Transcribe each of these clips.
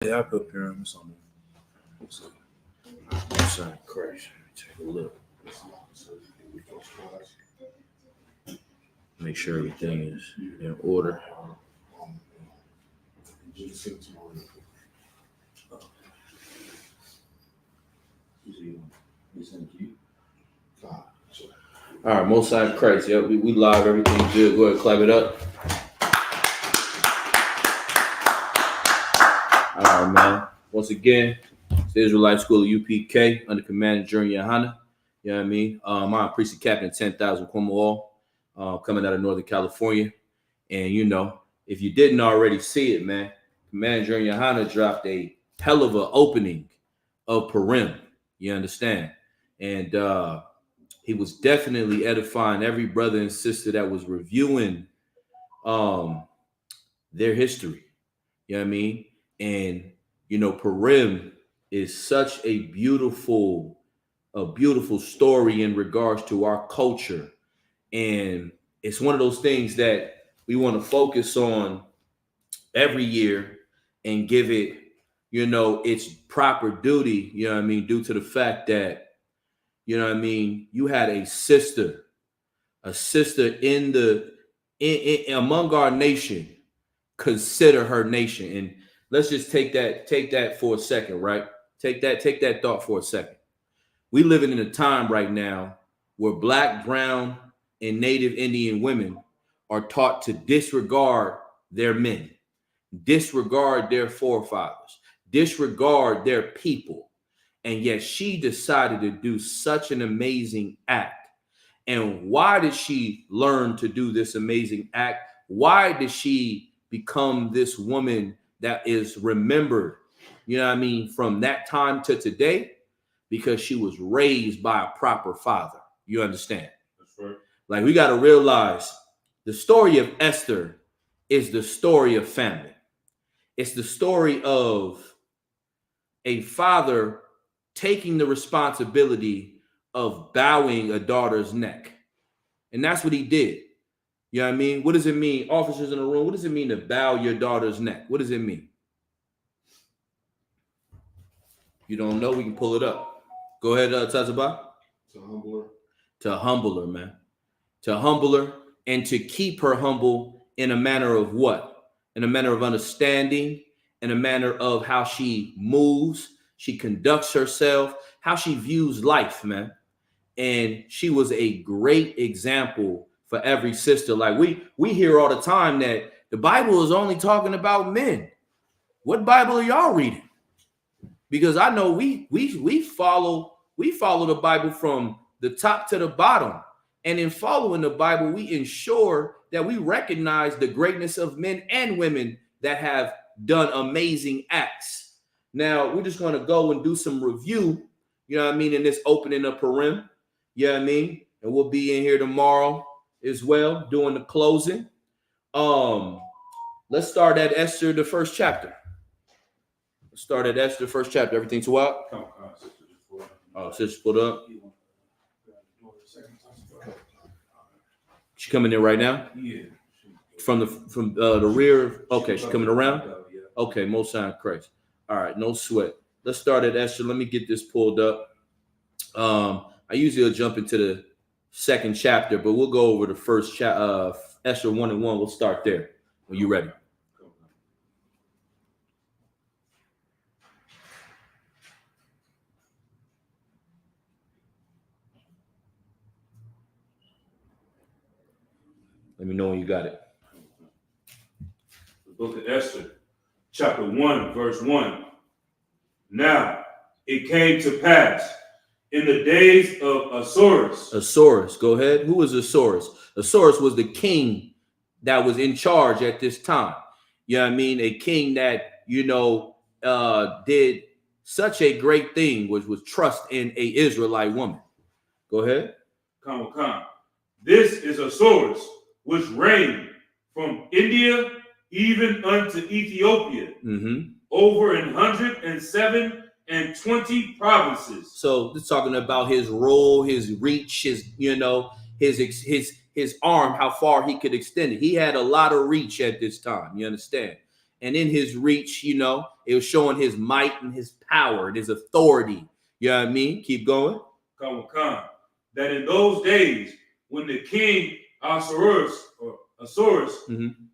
Yeah, I put pyramids on the side. Crash. Take a look. Make sure everything is in order. All right, most side Christ. Yep, we live. Everything's good. Go ahead, clap it up. All right, man. Once again, it's the Israelite School of UPK under command of Junior Yohana. You know what I mean? I'm Priest Captain 10,000 Cuomo, coming out of Northern California. And, you know, if you didn't already see it, man, Commander Junior Yohana dropped a hell of an opening of Purim. You understand? And he was definitely edifying every brother and sister that was reviewing their history. You know what I mean? And, you know, Purim is such a beautiful story in regards to our culture. And it's one of those things that we want to focus on every year and give it, you know, its proper duty, you know what I mean, due to the fact that, you know what I mean, you had a sister in among our nation, consider her nation. And let's just take that for a second, right? Take that thought for a second. We living in a time right now where Black, brown, and Native Indian women are taught to disregard their men, disregard their forefathers, disregard their people. And yet she decided to do such an amazing act. And why did she learn to do this amazing act? Why did she become this woman that is remembered, you know what I mean, from that time to today? Because she was raised by a proper father. You understand? That's right. Like, we got to realize the story of Esther is the story of family. It's the story of a father taking the responsibility of bowing a daughter's neck. And that's what he did. You know what I mean? What does it mean? Officers in the room, what does it mean to bow your daughter's neck? What does it mean? You don't know? We can pull it up. Go ahead, Tazaba. To humble her. To humble her, man. To humble her and to keep her humble in a manner of what? In a manner of understanding, in a manner of how she moves, she conducts herself, how she views life, man. And she was a great example for every sister. Like, we hear all the time that the Bible is only talking about men. What Bible are y'all reading? Because I know we follow the Bible from the top to the bottom. And in following the Bible, we ensure that we recognize the greatness of men and women that have done amazing acts. Now, we're just going to go and do some review, you know what I mean, in this opening of Purim, you know what I mean? And we'll be in here tomorrow as well, doing the closing. Let's start at Esther, the first chapter. Let's start at Esther, the first chapter. Everything to up? Oh, sister put up. She coming in right now? Yeah. From the rear. Okay, she's coming around. Okay, most sign Christ. All right, no sweat. Let's start at Esther. Let me get this pulled up. I usually will jump into the second chapter, but we'll go over the first chapter. Esther 1 and 1. We'll start there when you're ready. Let me know when you got it. The book of Esther, chapter 1, verse 1. Now it came to pass in the days of Ahasuerus. Ahasuerus, go ahead. Who was Ahasuerus? Ahasuerus was the king that was in charge at this time. You know what I mean? A king that, you know, did such a great thing, which was trust in a Israelite woman. Go ahead. Come. This is Ahasuerus, which reigned from India even unto Ethiopia, over 127 provinces. So it's talking about his role, his reach, his, you know, his arm, how far he could extend it. He had a lot of reach at this time. You understand? and in his reach, you know, it was showing his might and his power and his authority. You know what I mean? Keep going. Khan, that in those days when the king Asuerus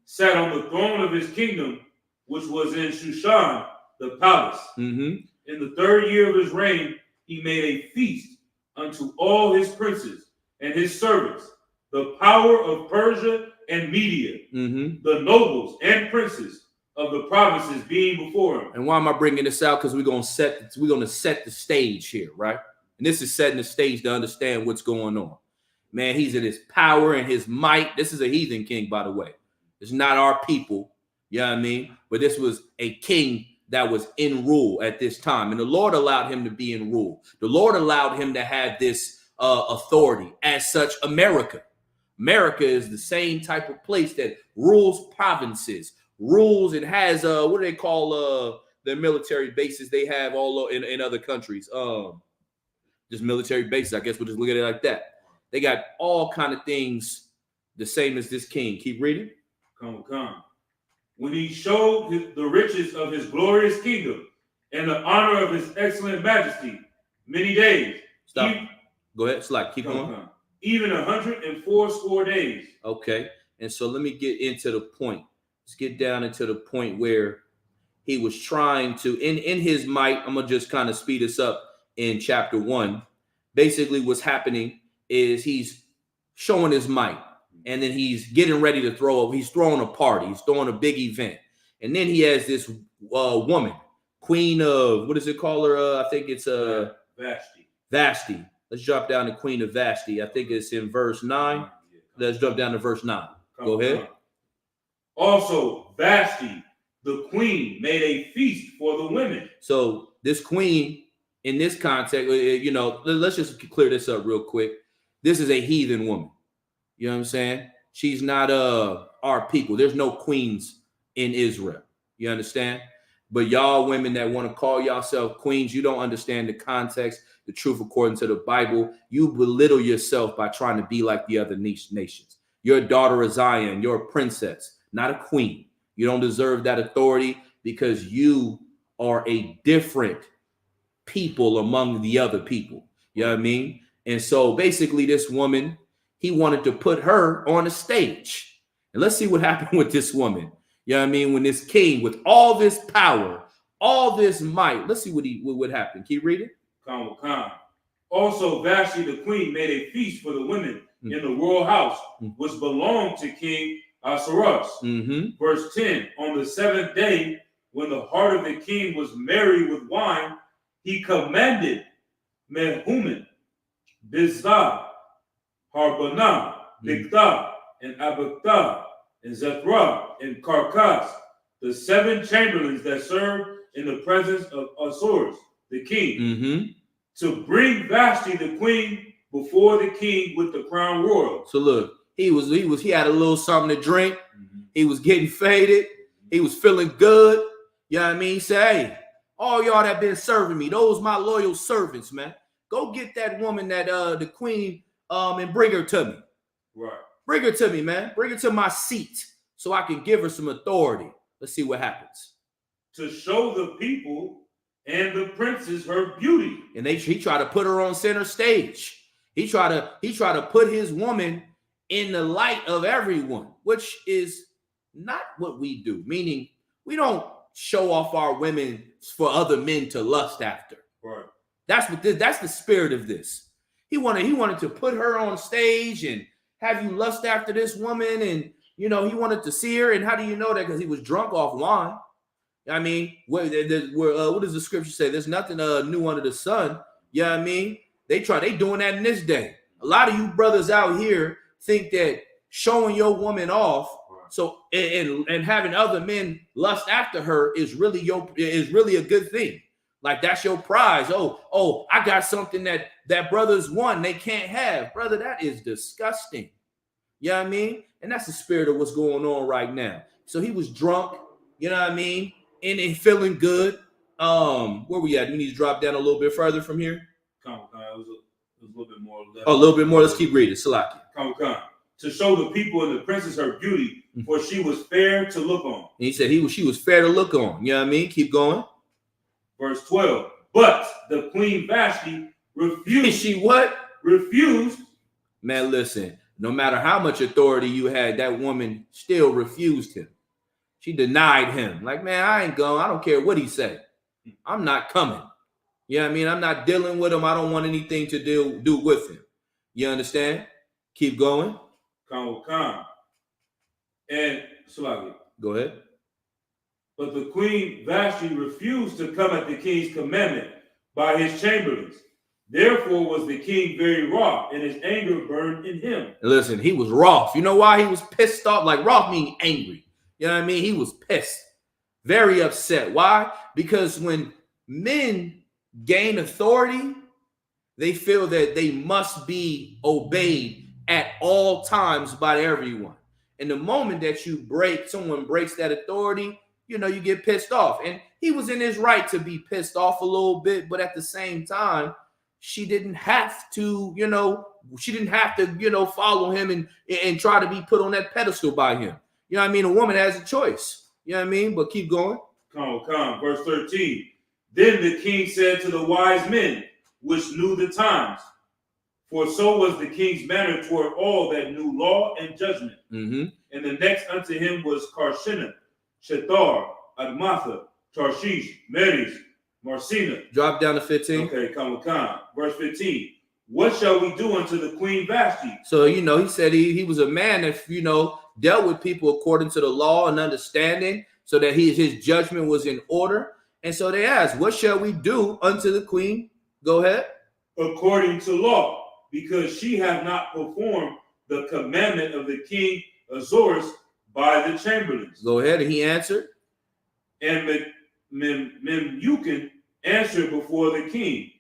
sat on the throne of his kingdom, which was in Shushan, the palace. In the 3rd year of his reign, he made a feast unto all his princes and his servants, the power of Persia and Media, the nobles and princes of the provinces being before him. And why am I bringing this out? Because we're gonna set the stage here, right? And this is setting the stage to understand what's going on. Man, he's in his power and his might. This is a heathen king, by the way. It's not our people, you know what I mean? But this was a king that was in rule at this time. And the Lord allowed him to be in rule. The Lord allowed him to have this authority. As such, America is the same type of place that rules provinces, rules and has, what do they call their military bases they have all in other countries? Just military bases, I guess we'll just look at it like that. They got all kind of things the same as this king. Keep reading. Come. When he showed the riches of his glorious kingdom and the honor of his excellent majesty many days. Stop. Go ahead, Slack. Keep going. Even 180 days. Okay. And so let me get into the point. Let's get down into the point where he was trying to, in his might, I'm going to just kind of speed us up in chapter 1. Basically, what's happening is he's showing his might. And then he's getting ready to he's throwing a party. He's throwing a big event. And then he has this woman, queen of, what does it call her? I think it's Vashti. Let's drop down to Queen of Vashti. I think it's in verse 9. Let's drop down to verse 9. Go ahead. Also, Vashti, the queen, made a feast for the women. So this queen, in this context, you know, let's just clear this up real quick. This is a heathen woman. You know what I'm saying? She's not our people. There's no queens in Israel. You understand? But y'all women that want to call yourself queens, you don't understand the context, the truth according to the Bible. You belittle yourself by trying to be like the other nations. You're a daughter of Zion. You're a princess, not a queen. You don't deserve that authority because you are a different people among the other people. You know what I mean? And so basically this woman, he wanted to put her on a stage. And let's see what happened with this woman. You know what I mean? When this king, with all this power, all this might, let's see what happened. Keep reading. Khan. Also, Vashti the queen made a feast for the women in the royal house, which belonged to King Ahasuerus. Verse 10, on the 7th day, when the heart of the king was merry with wine, he commanded Mehuman, Biztha, Harbonah, Bigtha, and Abagtha, and Zethra, and Carcass, the 7 chamberlains that served in the presence of Ahasuerus, the king, to bring Vashti the queen before the king with the crown royal. So look, he had a little something to drink. He was getting faded. He was feeling good. You know what I mean? Say, hey, all y'all that been serving me, those my loyal servants, man. Go get that woman, that the queen, and bring her to me. Right. Bring her to me, man. Bring her to my seat so I can give her some authority. Let's see what happens. To show the people and the princes her beauty. And he tried to put her on center stage. He tried to put his woman in the light of everyone, which is not what we do. Meaning, we don't show off our women for other men to lust after. Right. That's the spirit of this. He wanted to put her on stage and have you lust after this woman, and you know, he wanted to see her. And how do you know that? Because he was drunk off wine. I mean, what does the scripture say? There's nothing new under the sun. You know what I mean? They doing that in this day. A lot of you brothers out here think that showing your woman off, so and having other men lust after her is really a good thing. Like that's your prize. Oh, I got something that brothers want they can't have. Brother, that is disgusting. You know what I mean? And that's the spirit of what's going on right now. So he was drunk, you know what I mean? And feeling good. Where we at? We need to drop down a little bit further from here. It was a little bit more. A little bit more. Let's keep reading. Salaki. to show the people and the princess her beauty, for she was fair to look on. And he said she was fair to look on. You know what I mean? Keep going. Verse 12. But the queen Vashti refused. She what? Refused. Man, listen, no matter how much authority you had, that woman still refused him. She denied him. Like, man, I ain't going. I don't care what he said. I'm not coming. You know what I mean? I'm not dealing with him. I don't want anything to do with him. You understand? Keep going. Come. And Salaki. Go ahead. But the queen Vashti refused to come at the king's commandment by his chamberlains. Therefore was the king very wroth, and his anger burned in him. Listen, he was wroth. You know why he was pissed off? Like, wroth meaning angry. You know what I mean? He was pissed. Very upset. Why? Because when men gain authority, they feel that they must be obeyed at all times by everyone. And the moment that someone breaks that authority, you know, you get pissed off. And he was in his right to be pissed off a little bit, but at the same time, she didn't have to, follow him and try to be put on that pedestal by him. You know what I mean? A woman has a choice. You know what I mean? But keep going. Come. Verse 13. Then the king said to the wise men, which knew the times, for so was the king's manner toward all that knew law and judgment. Mm-hmm. And the next unto him was Karshena, Shethar, Admatha, Tarshish, Meres, Marcina. Drop down to 15. Okay, come. Verse 15. What shall we do unto the queen Vashti? So, he said he was a man that, dealt with people according to the law and understanding, so that his judgment was in order. And so they asked, what shall we do unto the queen? Go ahead. According to law, because she have not performed the commandment of the king Ahasuerus by the chamberlains. Go ahead. And he answered. And Memucan answered before the king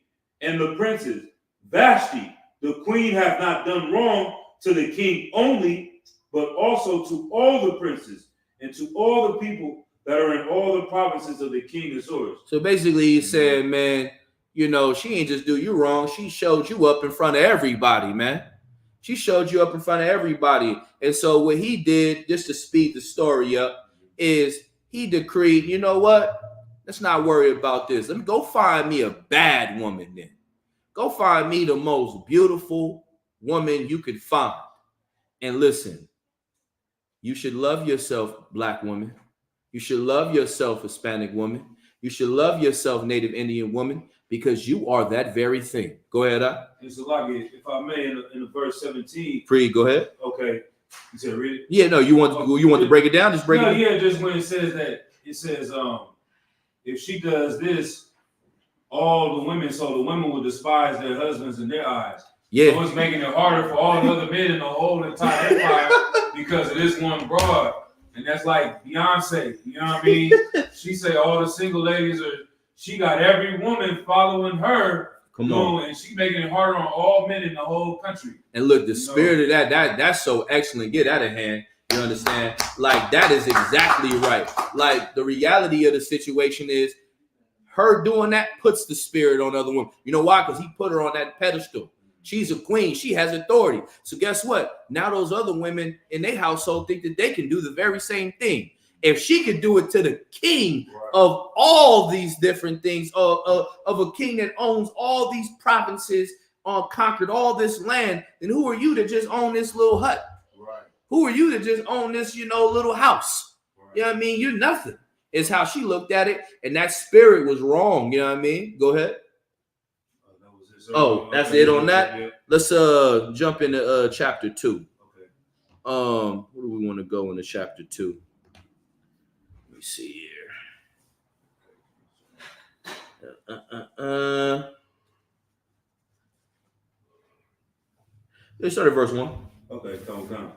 and the princes, Vashti, the queen, hath not done wrong to the king only, but also to all the princes and to all the people that are in all the provinces of the king Ahasuerus. So basically he's saying, man, she ain't just do you wrong. She showed you up in front of everybody, man. She showed you up in front of everybody. And so what he did, just to speed the story up, is he decreed, you know what? Let's not worry about this. Let me go find me a bad woman then. Go find me the most beautiful woman you could find. And listen, you should love yourself, Black woman. You should love yourself, Hispanic woman. You should love yourself, Native Indian woman, because you are that very thing. Go ahead, if I may, in the verse 17. Free, go ahead. Okay. You said read it? Yeah, no, you want to break it down? Just break it down. Yeah, just when it says if she does this, all the women will despise their husbands in their eyes. Yeah. So it's making it harder for all the other men in the whole entire empire because of this one broad. And that's like Beyonce, you know what I mean? She say all the single ladies she got every woman following her. Come on. And she making it harder on all men in the whole country. And look, the spirit of that's so excellent. Get out of hand. You understand? Like, that is exactly right. Like, the reality of the situation is her doing that puts the spirit on other women. You know why? Because he put her on that pedestal. She's a queen. She has authority. So guess what? Now those other women in their household think that they can do the very same thing. If she could do it to the king of all these different things, of a king that owns all these provinces, conquered all this land, then who are you to just own this little hut? Right. Who are you to just own this, little house? Right. You know what I mean? You're nothing. Is how she looked at it, and that spirit was wrong. You know what I mean? Go ahead. Oh, that's it on that. Yeah. Let's jump into chapter 2. Okay. Where do we want to go into chapter 2? Let me see here. Let's start at verse 1. Okay, come.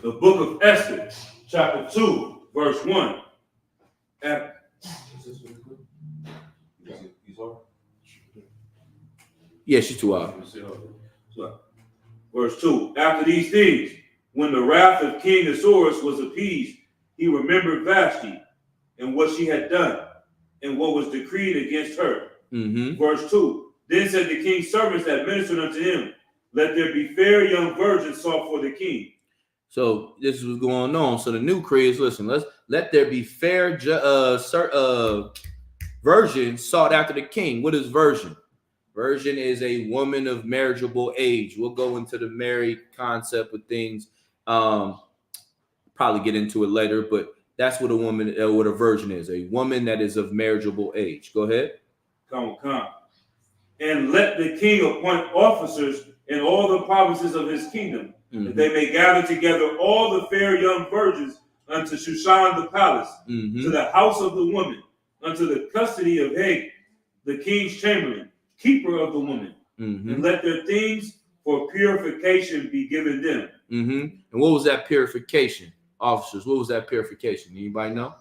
The book of Esther, chapter 2, verse 1. Yeah, she's too high. Verse 2. After these things, when the wrath of King Ahasuerus was appeased, he remembered Vashti and what she had done and what was decreed against her. Mm-hmm. Verse 2. Then said the king's servants that ministered unto him, let there be fair young virgins sought for the king. So this is what's going on. So the new creeds, listen, let there be fair virgin sought after the king. What is virgin? Virgin is a woman of marriageable age. We'll go into the married concept of things. Probably get into it later, but that's what a woman, what a virgin is. A woman that is of marriageable age. Go ahead. Come. And let the king appoint officers in all the provinces of his kingdom, that they may gather together all the fair young virgins unto Shushan the palace, to the house of the woman, unto the custody of Hag, the king's chamberlain, keeper of the woman, and let their things for purification be given them. And what was that purification, officers? What was that purification? Anybody know?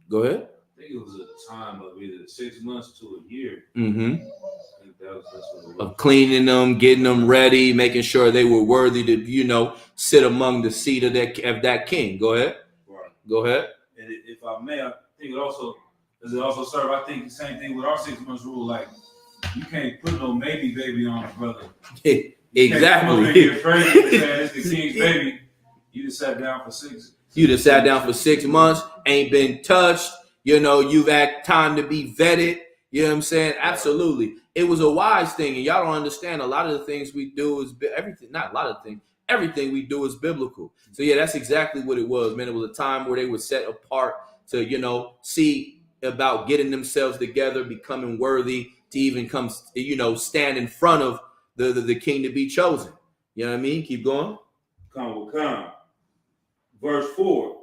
Go ahead. I think it was a time of either 6 months to a year. Of cleaning them, getting them ready, making sure they were worthy to, sit among the seat of that king. Go ahead. Right. Go ahead. And if I may, I think it also serve. I think the same thing with our 6 months rule. Like, you can't put no baby on a brother. Exactly. You're afraid of saying it's the king's baby. You just sat down for 6. You just sat down for 6 months, ain't been touched. You've had time to be vetted. You know what I'm saying? Absolutely. It was a wise thing, and y'all don't understand. A lot of the things we do is everything. Not a lot of things. Everything we do is biblical. So yeah, that's exactly what it was, man. It was a time where they were set apart to, see about getting themselves together, becoming worthy to even come, stand in front of the king to be chosen. You know what I mean? Keep going. Come. Verse 4.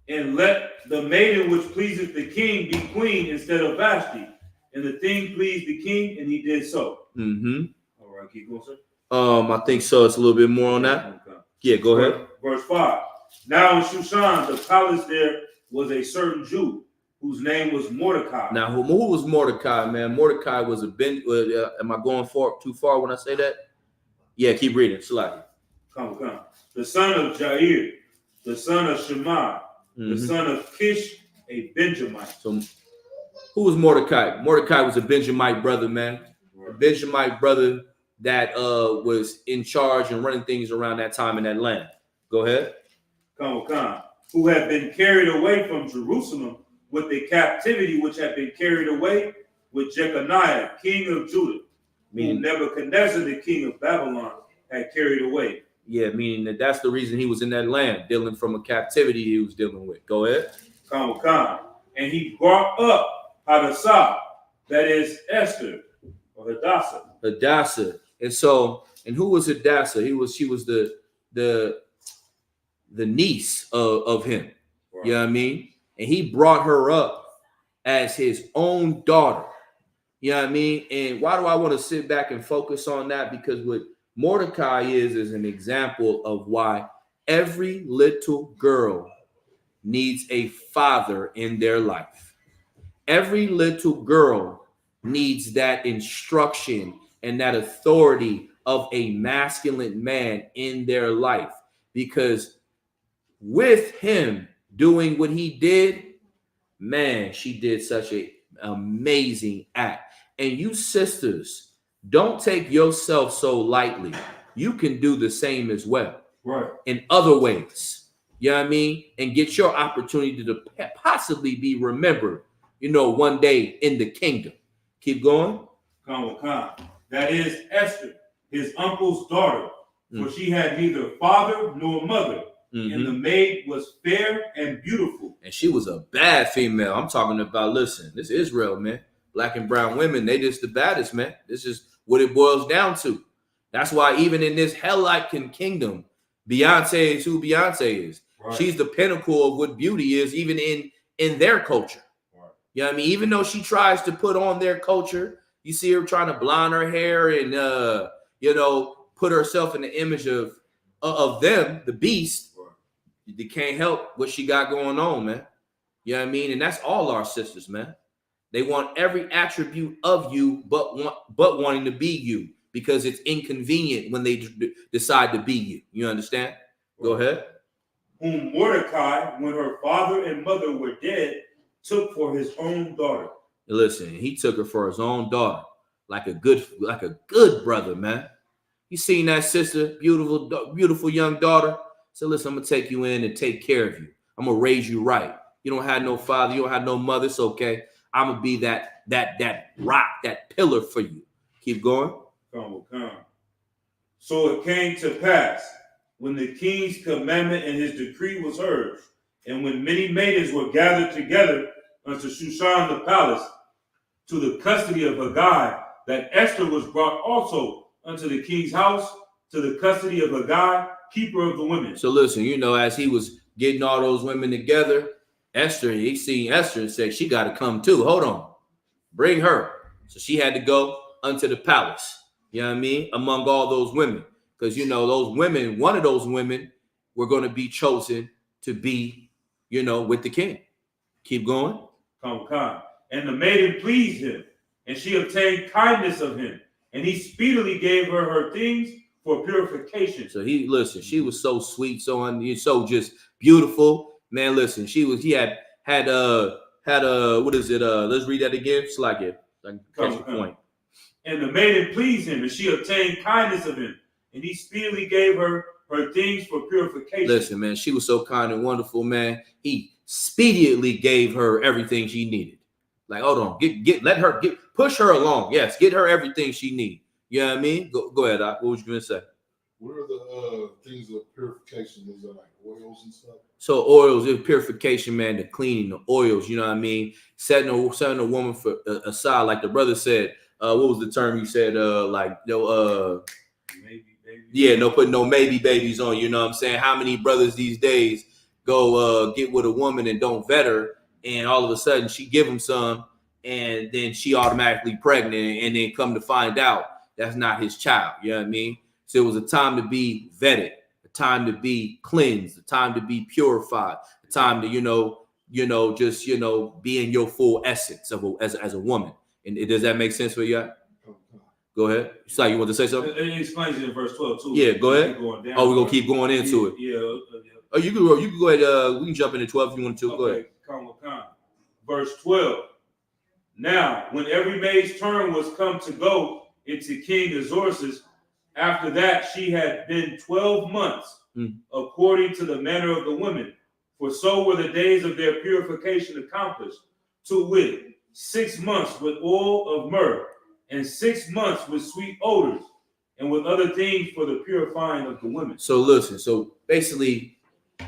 And let the maiden which pleaseth the king be queen instead of Vashti. And the thing pleased the king, and he did so. All right, keep going, sir. I think so. It's a little bit more on that. Yeah, go ahead. Verse 5. Now in Shushan, the palace there was a certain Jew whose name was Mordecai. Now, who was Mordecai, man? Mordecai was am I going too far when I say that? Yeah, keep reading. Salaki. Come. The son of Jair, the son of Shema, the son of Kish, a Benjamite. So, who was Mordecai? Mordecai was a Benjamite brother, man. Right. A Benjamite brother that was in charge and running things around that time in that land. Go ahead. Come. Who had been carried away from Jerusalem with the captivity which had been carried away with Jeconiah, king of Judah, whom Nebuchadnezzar, the king of Babylon, had carried away. Yeah, meaning that's the reason he was in that land, dealing from a captivity he was dealing with. Go ahead. Come. And he brought up Hadassah, that is Esther, or Hadassah. And who was Hadassah? She was the niece of him. Right. You know what I mean? And he brought her up as his own daughter. You know what I mean? And why do I want to sit back and focus on that? Because what Mordecai is an example of why every little girl needs a father in their life. Every little girl needs that instruction and that authority of a masculine man in their life, because with him doing what he did, man, she did such an amazing act. And you sisters, don't take yourself so lightly. You can do the same as well. Right. In other ways. You know what I mean? And get your opportunity to possibly be remembered, one day in the kingdom. Keep going. Come. That is Esther, his uncle's daughter, for she had neither father nor mother. And the maid was fair and beautiful. And she was a bad female. I'm talking about, listen, this is Israel, man. Black and brown women, they just the baddest, man. This is what it boils down to. That's why even in this hell-like kingdom, Beyonce is who Beyonce is. Right. She's the pinnacle of what beauty is, even in their culture. Right. You know what I mean? Even though she tries to put on their culture, you see her trying to blonde her hair and put herself in the image of them, the beast. Right. They can't help what she got going on, man. You know what I mean? And that's all our sisters, man. They want every attribute of you, but wanting to be you, because it's inconvenient when they decide to be you. You understand? Right. Go ahead. Whom Mordecai, when her father and mother were dead, took for his own daughter. Listen, he took her for his own daughter. like a good brother, man. You seen that sister, beautiful young daughter. So listen, I'm gonna take you in and take care of you. I'm gonna raise you right. You don't have no father, you don't have no mother. It's okay. I'm gonna be that rock, that pillar for you. Keep going. Come. So it came to pass when the king's commandment and his decree was heard, and when many maidens were gathered together unto Shushan the palace to the custody of Haggai, that Esther was brought also unto the king's house to the custody of Haggai, keeper of the women. So listen, as he was getting all those women together, he seen Esther and said, she got to come too. Hold on. Bring her. So she had to go unto the palace. You know what I mean? Among all those women. Because, those women, one of those women were going to be chosen to be, with the king. Keep going. Come. And the maiden pleased him, and she obtained kindness of him. And he speedily gave her things for purification. So she was so sweet, so just beautiful. Man, listen, he had what is it? Let's read that again. It's like it. I can catch the point. And the maiden pleased him, and she obtained kindness of him. And he speedily gave her things for purification. Listen, man, she was so kind and wonderful, man. He speedily gave her everything she needed. Like, hold on, push her along. Yes, get her everything she needs. You know what I mean? Go ahead, Doc. What was you gonna say? What are the things of purification? Is there like oils and stuff? So oils is purification, man. The cleaning, the oils. You know what I mean? Setting a woman for aside, like the brother said. What was the term you said? Maybe. Yeah, no putting no maybe babies on. You know what I'm saying? How many brothers these days go get with a woman and don't vet her, and all of a sudden she give them some, and then she automatically pregnant, and then come to find out that's not his child. You know what I mean? So it was a time to be vetted, a time to be cleansed, a time to be purified, a time to just be in your full essence as a woman. And does that make sense for you? Go ahead. So you want to say something? It explains it in verse 12 too. Yeah, go ahead. We're gonna keep going into it. Yeah. Oh, you can go ahead. We can jump into 12 if you want to. Go ahead. Come. Verse 12. Now, when every maid's turn was come to go into King Ahasuerus, after that she had been 12 months, according to the manner of the women, for so were the days of their purification accomplished, to wit, 6 months with oil of myrrh, and 6 months with sweet odors, and with other things for the purifying of the women. So listen, so basically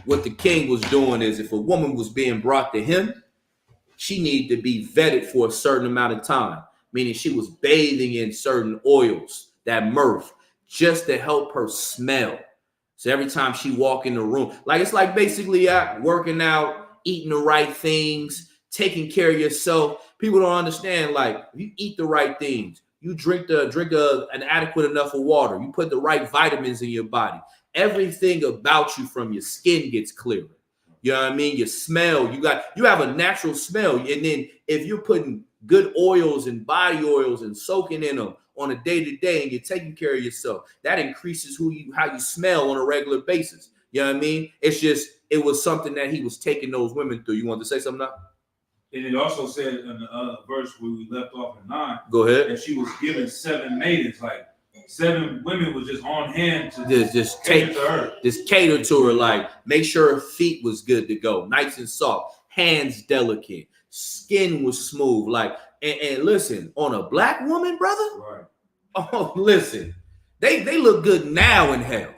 what the king was doing is if a woman was being brought to him, she needed to be vetted for a certain amount of time, meaning she was bathing in certain oils, that myrrh, just to help her smell. So every time she walk in the room, it's like basically working out, eating the right things, taking care of yourself. People don't understand, if you eat the right things, you drink an adequate enough of water, you put the right vitamins in your body, everything about you from your skin gets clearer. You know what I mean? Your smell, you have a natural smell. And then if you're putting good oils and body oils and soaking in them on a day-to-day and you're taking care of yourself, that increases how you smell on a regular basis. You know what I mean? It was something that he was taking those women through. You want to say something now? And it also said in the verse where we left off in 9, go ahead, that she was given 7 maidens, 7 women was just on hand to just cater to her, make sure her feet was good to go, nice and soft, hands delicate, skin was smooth, and listen, on a black woman, brother, right? Oh, listen, they look good now in hell.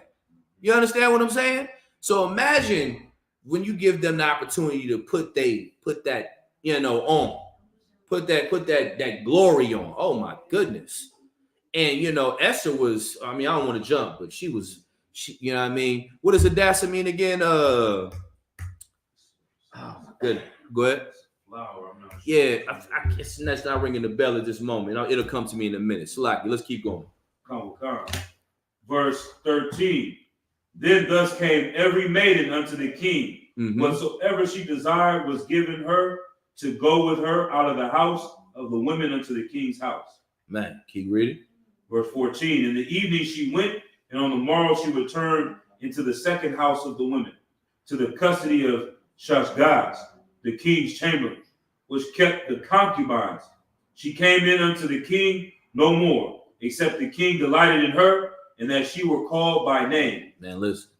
You understand what I'm saying? So imagine when you give them the opportunity to put that on, put that glory on. Oh my goodness. And Esther was, I don't want to jump, but she, you know what I mean? What does Hadassah mean again? Oh my goodness. Go ahead. Flower, I'm not sure. Yeah, I guess that's not ringing the bell at this moment. It'll come to me in a minute. So let's keep going. Come. Verse 13. Then thus came every maiden unto the king. Whatsoever she desired was given her to go with her out of the house of the women unto the king's house. Man, keep reading. Verse 14. In the evening she went, and on the morrow she returned into the second house of the women, to the custody of Shashgaz, the king's chamberlain, which kept the concubines. She came in unto the king no more, except the king delighted in her, and that she were called by name. Man, listen.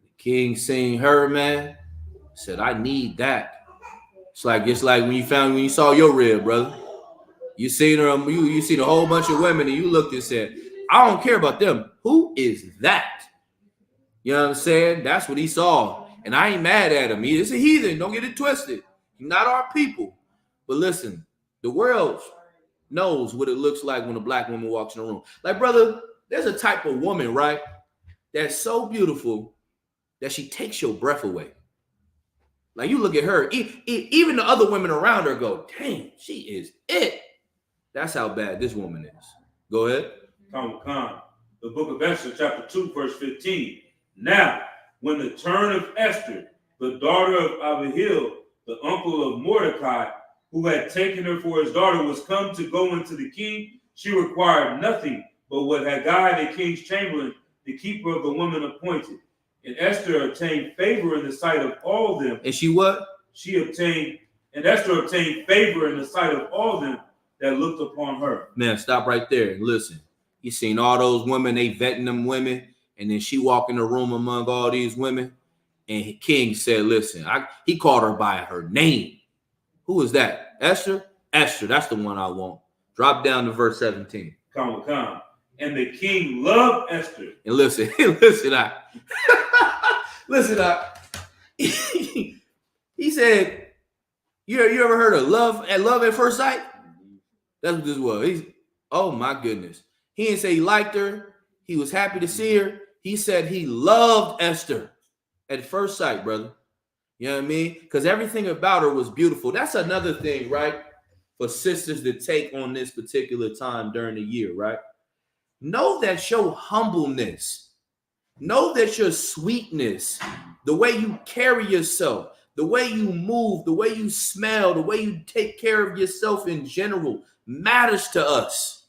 The king seen her, man. Said, I need that. It's like when you saw your rib, brother. You seen her, you seen a whole bunch of women, and you looked and said, I don't care about them. Who is that? You know what I'm saying? That's what he saw. And I ain't mad at him. He's a heathen. Don't get it twisted. He's not our people. But listen, the world knows what it looks like when a black woman walks in a room. Like, brother, there's a type of woman, right, that's so beautiful that she takes your breath away. Like, you look at her, even the other women around her go, dang, she is it. That's how bad this woman is. Go ahead. Khan. The book of Esther, chapter 2, verse 15. Now, when the turn of Esther, the daughter of Abihail, the uncle of Mordecai, who had taken her for his daughter, was come to go into the king, she required nothing but what Haggai, the king's chamberlain, the keeper of the woman, appointed. And Esther obtained favor in the sight of all them. And she what? Esther obtained favor in the sight of all them that looked upon her. Man, stop right there and listen. You seen all those women, they vetting them women, and then she walk in the room among all these women, and King said, listen, he called her by her name. Who is that? Esther? Esther, that's the one I want. Drop down to verse 17. Come. And the king loved Esther. And listen, he said, you ever heard of love at first sight? That's what this was. Oh my goodness. He didn't say he liked her. He was happy to see her. He said he loved Esther at first sight, brother. You know what I mean? Because everything about her was beautiful. That's another thing, right? For sisters to take on this particular time during the year, right? Know that your humbleness, know that your sweetness, the way you carry yourself, the way you move, the way you smell, the way you take care of yourself in general matters to us.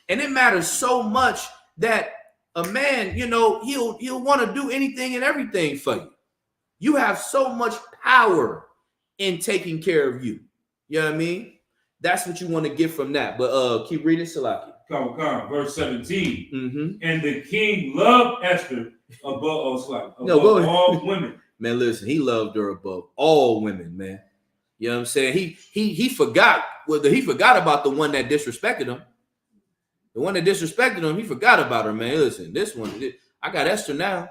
And it matters so much that a man, he'll want to do anything and everything for you. You have so much power in taking care of you. You know what I mean? That's what you want to get from that. But keep reading, Salaki. Verse 17. Mm-hmm. And the king loved Esther above all women. Man, listen, he loved her above all women, man. You know what I'm saying? He forgot he forgot about the one that disrespected him. The one that disrespected him, he forgot about her, man. Listen, this one, I got Esther now.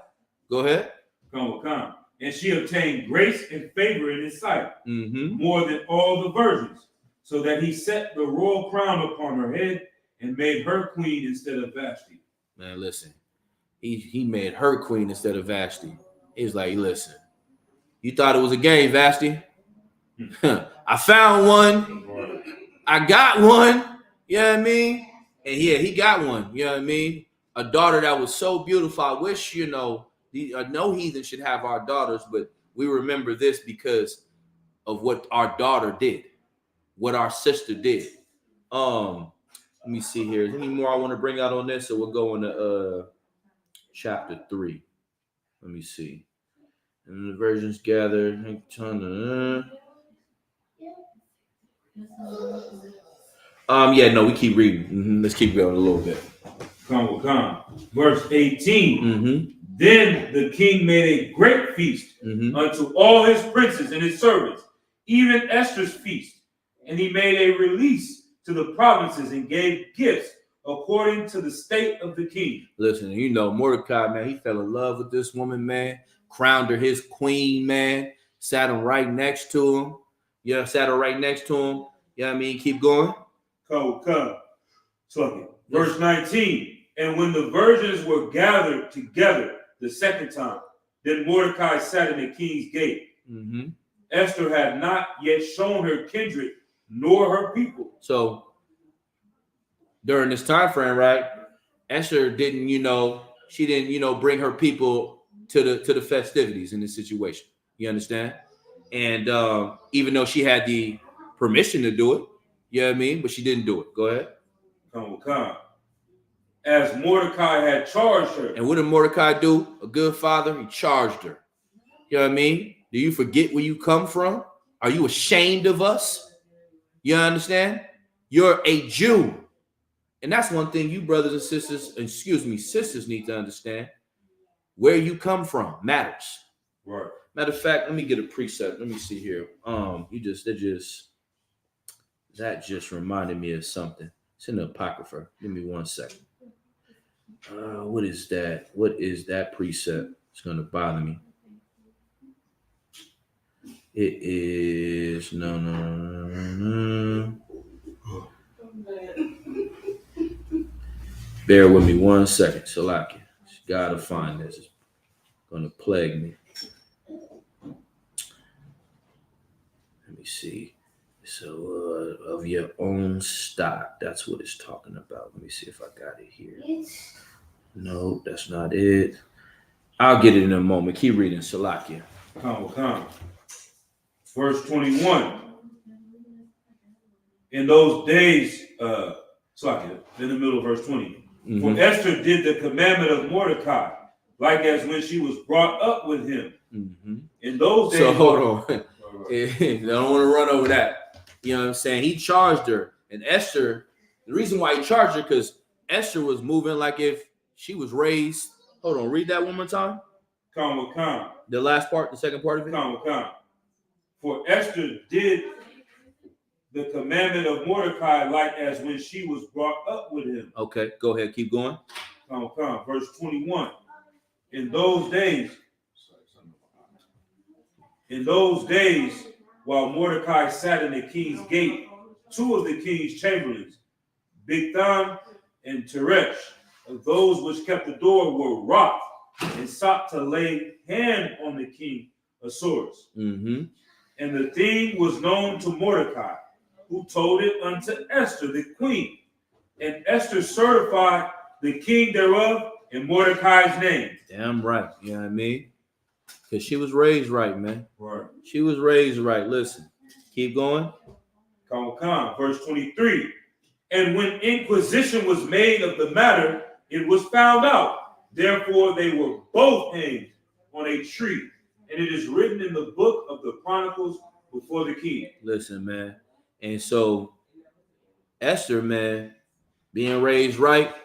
Go ahead. Come. And she obtained grace and favor in his sight, mm-hmm. more than all the virgins, so that he set the royal crown upon her head and made her queen instead of Vashti. Man, listen, he made her queen instead of Vashti. He was like, listen, you thought it was a game, Vashti? I found one. I got one. You know what I mean? And yeah, he got one. You know what I mean? A daughter that was so beautiful. I wish, no heathen should have our daughters, but we remember this because of what our daughter did, what our sister did. Let me see here. Is there any more I want to bring out on this? So we'll go into chapter 3. Let me see. And the virgins gathered. We keep reading. Mm-hmm. Let's keep going a little bit. Come. Verse 18. Mm-hmm. Then the king made a great feast unto all his princes and his servants, even Esther's feast. And he made a release to the provinces and gave gifts according to the state of the king. Listen, Mordecai, man, he fell in love with this woman, man. Crowned her his queen, man. Sat him right next to him. Yeah, sat her right next to him. You know what I mean? Keep going. Come. Verse 19. And when the virgins were gathered together the second time, then Mordecai sat in the king's gate. Mm-hmm. Esther had not yet shown her kindred nor her people. So during this time frame, right, Esther didn't, she didn't, bring her people to the festivities in this situation. You understand? And even though she had the permission to do it, you know what I mean? But she didn't do it. Go ahead. Come. As Mordecai had charged her. And what did Mordecai do? A good father, he charged her. You know what I mean? Do you forget where you come from? Are you ashamed of us? You understand? You're a Jew. And that's one thing you brothers and sisters, sisters need to understand. Where you come from matters. Right. Matter of fact, let me get a precept. Let me see here. That just reminded me of something. It's in the Apocrypha. Give me 1 second. What is that? What is that precept? It's gonna bother me. It is no. Bear with me 1 second, Salaki. Gotta find this. It's gonna plague me. Let me see. So, of your own stock. That's what it's talking about. Let me see if I got it here. No, that's not it. I'll get it in a moment. Keep reading, Salakia. Come. Verse 21. In those days, Salakia, in the middle of verse 20. Mm-hmm. For Esther did the commandment of Mordecai, like as when she was brought up with him. Mm-hmm. In those days. So hold on. I don't want to run over that. You know what I'm saying? He charged her. And Esther, the reason why he charged her, because Esther was moving like if she was raised. Hold on, read that one more time. Come. The last part, the second part of it. Come. For Esther did the commandment of Mordecai, like as when she was brought up with him. Okay, go ahead, keep going. Come. Verse 21. In those days, while Mordecai sat in the king's gate, two of the king's chamberlains, Bigthan and Teresh, of those which kept the door, were wroth and sought to lay hand on the king Ahasuerus. Mm-hmm. And the thing was known to Mordecai, who told it unto Esther the queen. And Esther certified the king thereof in Mordecai's name. Damn right. You know what I mean? Because she was raised right, man. Right. She was raised right. Listen, keep going. Come. Verse 23. And when inquisition was made of the matter, it was found out. Therefore, they were both hanged on a tree. And it is written in the book of the Chronicles before the king. Listen, man. And so Esther, man, being raised right,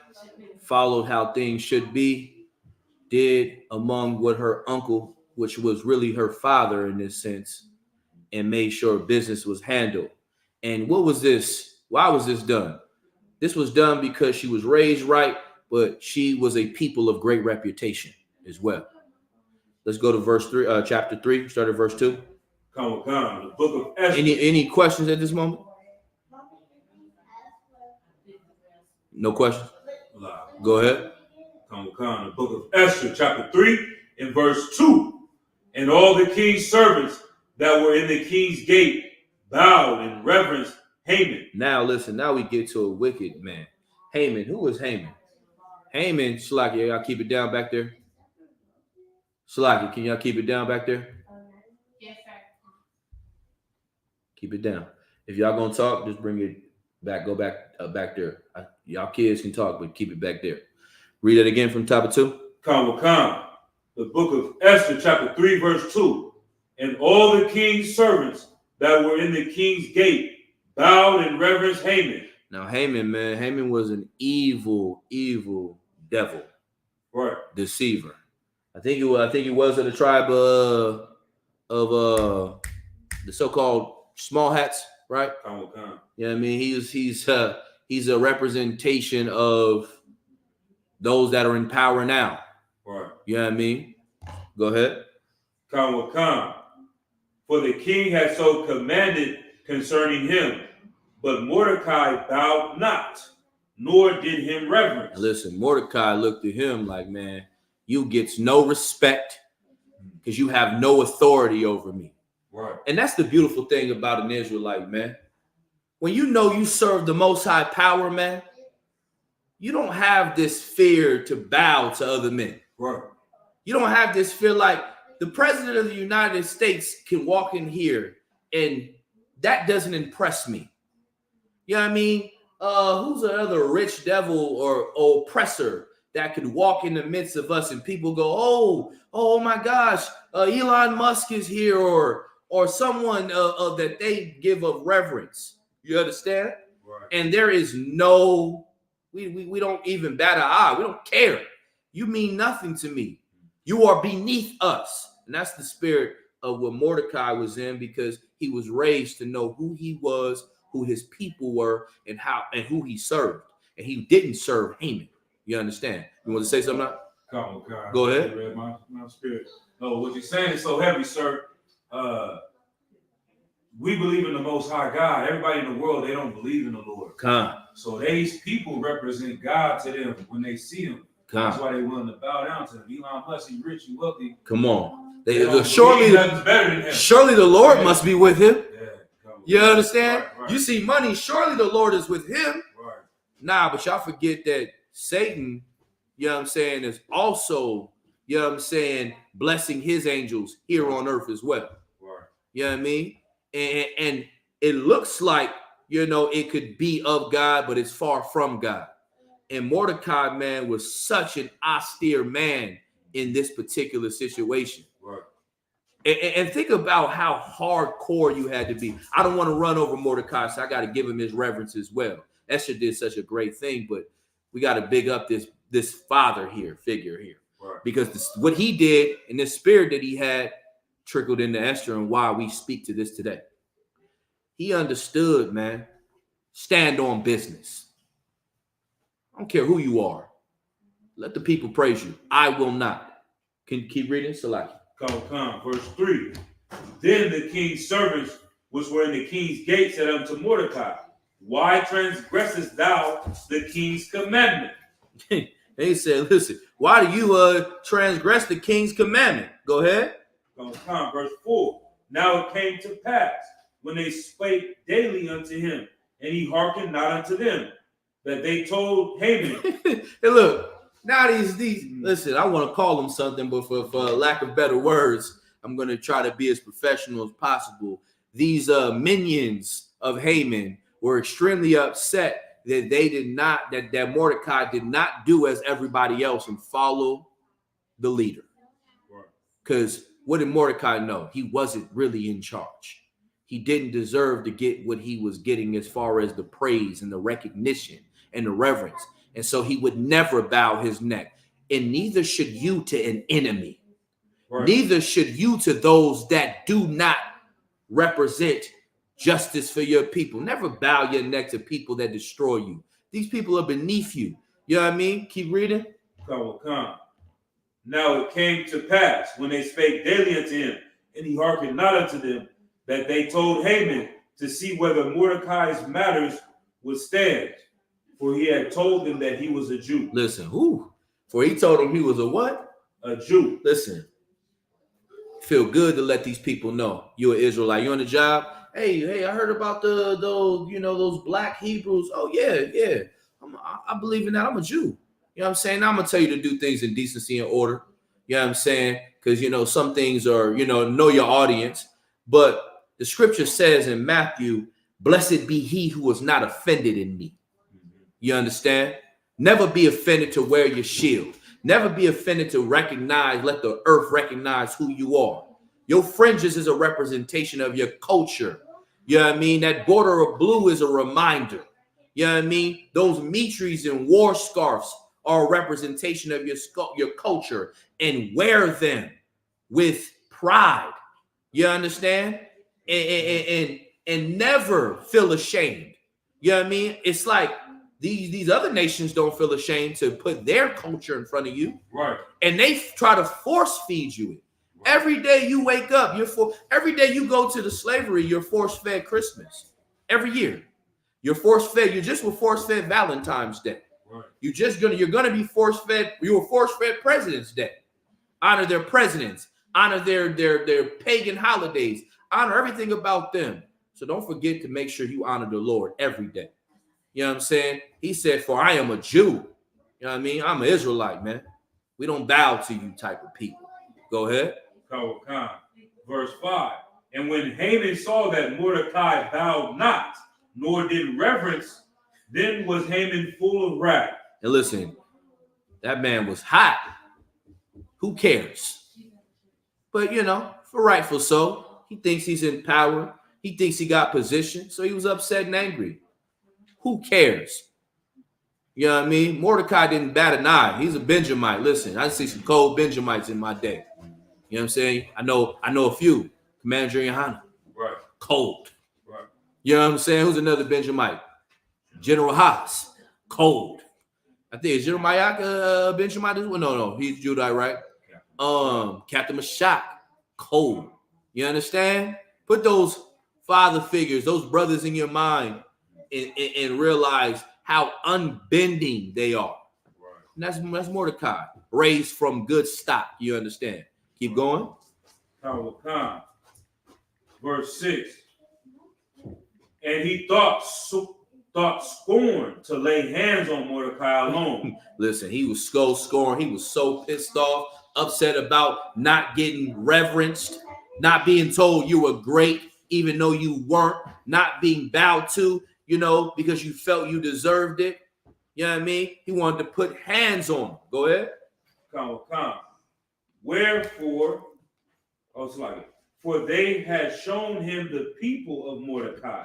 followed how things should be, did among what her uncle, which was really her father in this sense, and made sure business was handled. And what was this? Why was this done? This was done because she was raised right, but she was a people of great reputation as well. Let's go to verse 3, chapter 3, start at verse 2. Come. The book of Esther. Any questions at this moment? No questions? Go ahead. Come. The book of Esther, chapter 3, and verse 2. And all the king's servants that were in the king's gate bowed and reverenced Haman. Now listen, now we get to a wicked man. Haman. Who was Haman? Haman, Shalaki, y'all keep it down back there. Shalaki, can y'all keep it down back there? Yes, sir. Keep it down. If y'all gonna talk, just bring it back. Go back back there. Y'all kids can talk, but keep it back there. Read it again from top of 2. Come. The book of Esther, chapter 3, verse 2. And all the king's servants that were in the king's gate bowed and reverenced Haman. Now Haman, man, Haman was an evil devil, Right. deceiver. I think he was of the tribe of the so-called small hats, right? Come. Yeah, I mean he's a representation of those that are in power now. Right. You know what I mean? Go ahead. Come. For the king had so commanded concerning him, but Mordecai bowed not, nor did him reverence. Listen, Mordecai looked at him like, man, you get no respect because you have no authority over me. Right. And that's the beautiful thing about an Israelite, man. When you know you serve the Most High power, man, you don't have this fear to bow to other men. Right. You don't have this fear like the president of the United States can walk in here and that doesn't impress me. You know what I mean? Who's another rich devil or oppressor that could walk in the midst of us and people go, oh my gosh, Elon Musk is here or someone that they give of reverence. You understand? Right. And there is no We don't even bat an eye. We don't care. You mean nothing to me. You are beneath us. And that's the spirit of what Mordecai was in, because he was raised to know who he was, who his people were, and who he served. And he didn't serve Haman. You understand? You want to say something now? Come on, God. Go ahead. Read my spirit. No, what you're saying is so heavy, sir. We believe in the Most High God. Everybody in the world, they don't believe in the Lord. Come. So these people represent God to them when they see him. That's why they willing to bow down to him. Elon Musk, he rich, he wealthy. Come on. Surely nothing's better than him. Surely the Lord must be with him. Yeah, you understand? Right. You see money, surely the Lord is with him. Right. Nah, but y'all forget that Satan, you know what I'm saying, is also, you know what I'm saying, blessing his angels here on earth as well. Right. You know what I mean? And it looks like, you know, it could be of God, but it's far from God. And Mordecai, man, was such an austere man in this particular situation. Right. And think about how hardcore you had to be. I don't want to run over Mordecai, so I got to give him his reverence as well. Esther did such a great thing, but we got to big up this figure here. Right. Because what he did and the spirit that he had trickled into Esther, and why we speak to this today. He understood, man, stand on business. I don't care who you are. Let the people praise you. I will not. Can you keep reading, Salaki? Come. Verse 3. Then the king's servants which were in the king's gate said unto Mordecai, why transgressest thou the king's commandment? They said, listen, why do you transgress the king's commandment? Go ahead. Come. Verse 4. Now it came to pass, when they spake daily unto him, and he hearkened not unto them, that they told Haman. Hey, look, now these listen, I want to call them something, but for lack of better words, I'm going to try to be as professional as possible. These minions of Haman were extremely upset that they did not, that Mordecai did not do as everybody else and follow the leader. Because what did Mordecai know? He wasn't really in charge. He didn't deserve to get what he was getting as far as the praise and the recognition and the reverence. And so he would never bow his neck. And neither should you to an enemy. Right. Neither should you to those that do not represent justice for your people. Never bow your neck to people that destroy you. These people are beneath you. You know what I mean? Keep reading. Come. Now it came to pass, when they spake daily unto him, and he hearkened not unto them, that they told Haman to see whether Mordecai's matters would stand. For he had told them that he was a Jew. Listen, who? For he told them he was a what? A Jew. Listen, feel good to let these people know you're an Israelite. You on the job? Hey, I heard about those black Hebrews. Oh, yeah. I believe in that. I'm a Jew. You know what I'm saying? Now I'm going to tell you to do things in decency and order. You know what I'm saying? Because, some things are, know your audience. But the scripture says in Matthew, blessed be he who is not offended in me. You understand? Never be offended to wear your shield. Never be offended to let the earth recognize who you are. Your fringes is a representation of your culture. You know what I mean? That border of blue is a reminder. You know what I mean? Those mitris and war scarves are a representation of your culture, and wear them with pride. You understand? And never feel ashamed. You know what I mean? It's like these other nations don't feel ashamed to put their culture in front of you. Right. And they try to force feed you it. Right. Every day you wake up, every day you go to the slavery, you're force fed Christmas. Every year. You're force fed. You just were force fed Valentine's Day. Right. You're gonna be force fed. You were force fed President's Day. Honor their presidents. Honor their pagan holidays. Honor everything about them. So don't forget to make sure you honor the Lord every day. You know what I'm saying? He said, for I am a Jew. You know what I mean? I'm an Israelite, man. We don't bow to you type of people. Go ahead. Verse 5. And when Haman saw that Mordecai bowed not, nor did reverence, then was Haman full of wrath. And listen, that man was hot. Who cares? But, for rightful so, he thinks he's in power. He thinks he got position. So he was upset and angry. Who cares? You know what I mean? Mordecai didn't bat an eye. He's a Benjamite. Listen, I see some cold Benjamites in my day. You know what I'm saying? I know a few. Commander Johanna. Right. Cold. Right. You know what I'm saying? Who's another Benjamite? General Haas. Cold. I think it's General Mayak Benjamite. No, he's Judite, right? Yeah. Captain Mashak. Cold. You understand? Put those father figures, those brothers in your mind and realize how unbending they are. Right. And that's Mordecai, raised from good stock. You understand? Keep going. Verse 6. And he thought scorn to lay hands on Mordecai alone. Listen, he was so scorned. He was so pissed off, upset about not getting reverenced, not being told you were great, even though you weren't, not being bowed to, because you felt you deserved it. You know what I mean? He wanted to put hands on him. Go ahead. Wherefore, for they had shown him the people of Mordecai.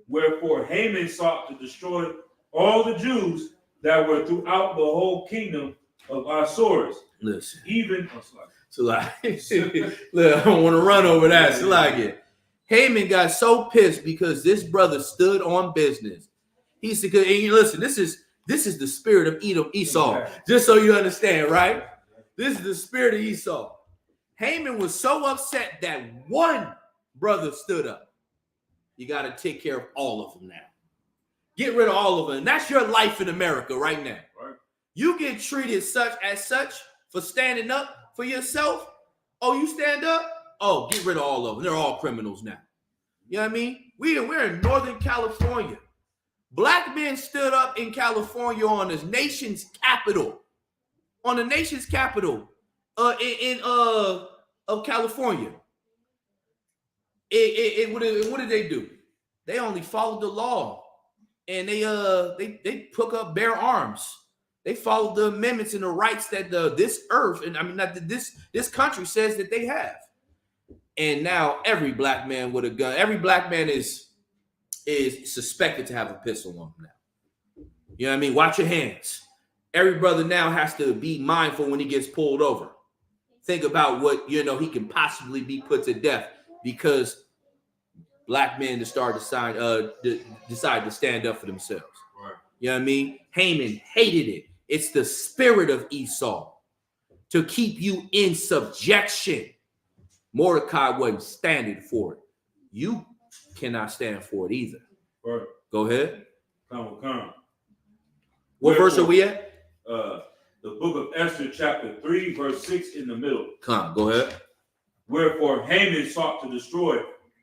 Wherefore Haman sought to destroy all the Jews that were throughout the whole kingdom of Ahasuerus. Listen. Even look, I don't want to run over that. So Haman got so pissed because this brother stood on business. He said, listen, this is the spirit of Esau. Just so you understand, right? This is the spirit of Esau. Haman was so upset that one brother stood up. You got to take care of all of them now. Get rid of all of them. And that's your life in America right now. Right. You get treated as such for standing up for yourself. Oh, you stand up? Oh, get rid of all of them. They're all criminals now. You know what I mean? We're in Northern California. Black men stood up in California on the nation's capital. On the nation's capital of California. What did they do? They only followed the law, and they took up bare arms. They followed the amendments and the rights that this earth, and I mean not that this country says that they have. And now every black man with a gun, every black man is suspected to have a pistol on him now. You know what I mean? Watch your hands. Every brother now has to be mindful when he gets pulled over. Think about what he can possibly be put to death because black men decide to stand up for themselves. Right. You know what I mean? Haman hated it. It's the spirit of Esau to keep you in subjection. Mordecai wasn't standing for it. You cannot stand for it either. Right. Go ahead. Come. What verse are we at? The book of Esther, chapter 3, verse 6 in the middle. Go ahead. Wherefore Haman sought to destroy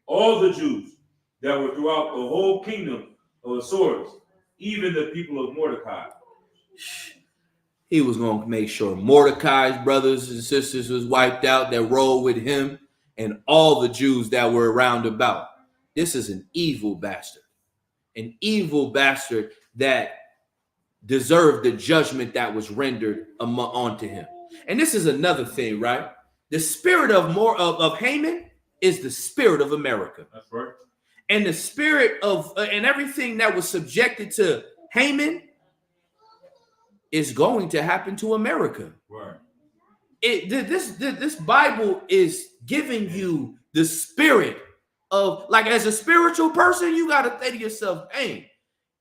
all the Jews that were throughout the whole kingdom of Ahasuerus, even the people of Mordecai. He was going to make sure Mordecai's brothers and sisters was wiped out that rolled with him and all the Jews that were around about. This is an evil bastard that deserved the judgment that was rendered onto him. And this is another thing, right? The spirit of Haman is the spirit of America. That's right. And the spirit of and everything that was subjected to Haman is going to happen to America. Right. This Bible is giving you the spirit of, like, as a spiritual person, you got to think to yourself, hey,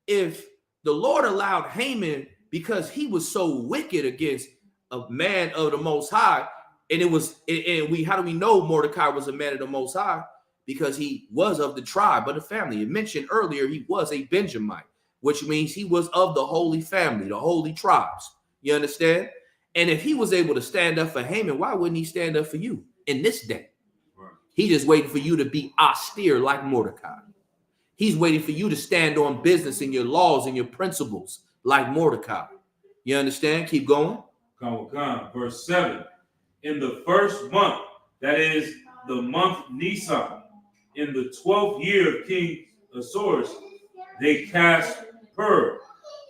if the Lord allowed Haman because he was so wicked against a man of the Most High, how do we know Mordecai was a man of the Most High? Because he was of the tribe of the family. It mentioned earlier he was a Benjamite, which means he was of the holy family, the holy tribes. You understand? And if he was able to stand up for Haman, why wouldn't he stand up for you in this day? Right. He just waiting for you to be austere like Mordecai. He's waiting for you to stand on business in your laws and your principles like Mordecai. You understand? Keep going. Verse 7. In the first month, that is the month Nisan, in the 12th year of King Ahasuerus, they cast Pur,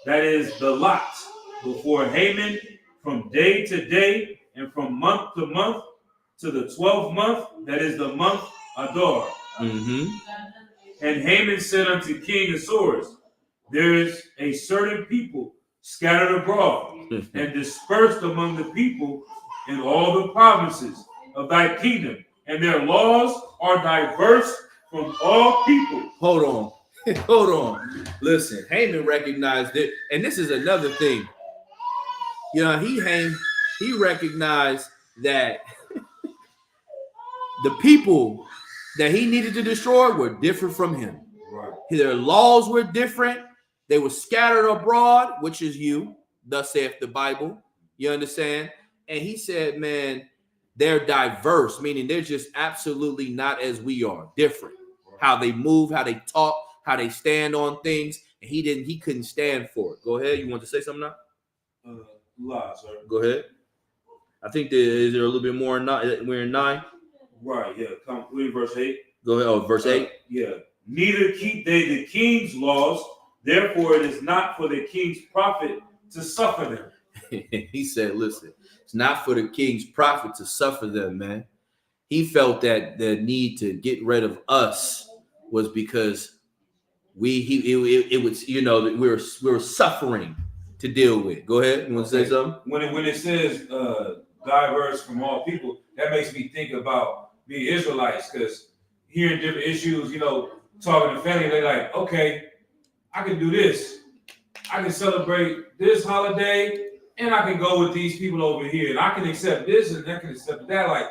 that is the lots, before Haman from day to day and from month to month to the 12th month, that is the month Adar. Mm-hmm. And Haman said unto King Ahasuerus, there is a certain people scattered abroad, and dispersed among the people in all the provinces of thy kingdom, and their laws are diverse from all people. Hold on. Hold on. Listen, Haman recognized it, and this is another thing. You know, he recognized that the people that he needed to destroy were different from him. Right. Their laws were different. They were scattered abroad, which is you, thus saith the Bible. You understand? And he said, man, they're diverse, meaning they're just absolutely not as we are, different. How they move, how they talk, how they stand on things. And he couldn't stand for it. Go ahead. You want to say something now? Lies, sir. Go ahead. I think is there a little bit more? We're in 9. Right, yeah. Come read verse 8. Go ahead. Oh, verse 8. Yeah. Neither keep they the king's laws, therefore it is not for the king's profit to suffer them. He said, listen, it's not for the king's profit to suffer them, man. He felt that the need to get rid of us was because it was, you know, that we were suffering to deal with. Go ahead. You want to say something? When it says diverse from all people, that makes me think about being Israelites, because hearing different issues, you know, talking to family, they're like, okay, I can do this. I can celebrate this holiday, and I can go with these people over here, and I can accept this, and I can accept that. Like,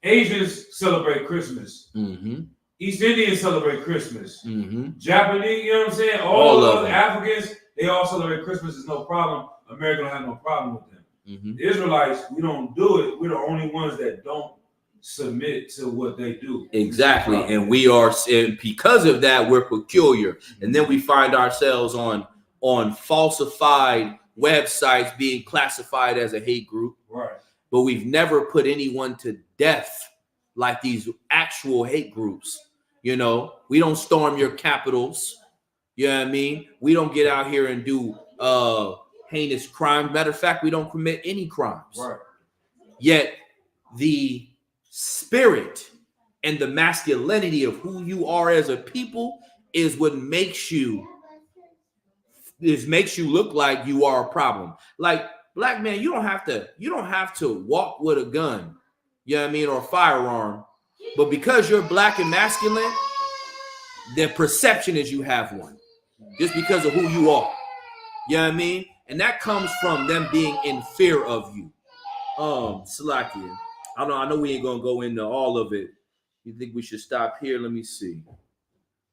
Asians celebrate Christmas. Mm-hmm. East Indians celebrate Christmas. Mm-hmm. Japanese, you know what I'm saying? All of the Africans, they all celebrate Christmas. There's no problem. America don't have no problem with them. Mm-hmm. The Israelites, we don't do it. We're the only ones that don't submit to what they do. Exactly. And we are, and because of that, we're peculiar. And then we find ourselves on falsified websites being classified as a hate group. Right. But we've never put anyone to death like these actual hate groups. You know, we don't storm your capitals. You know what I mean? We don't get out here and do heinous crimes. Matter of fact, we don't commit any crimes. Right. Yet the spirit and the masculinity of who you are as a people is what makes you look like you are a problem. Like, black man, you don't have to walk with a gun, you know what I mean, or a firearm, but because you're black and masculine, the perception is you have one just because of who you are. You know what I mean? And that comes from them being in fear of you. Salakia, I know we ain't gonna go into all of it. You think we should stop here? Let me see.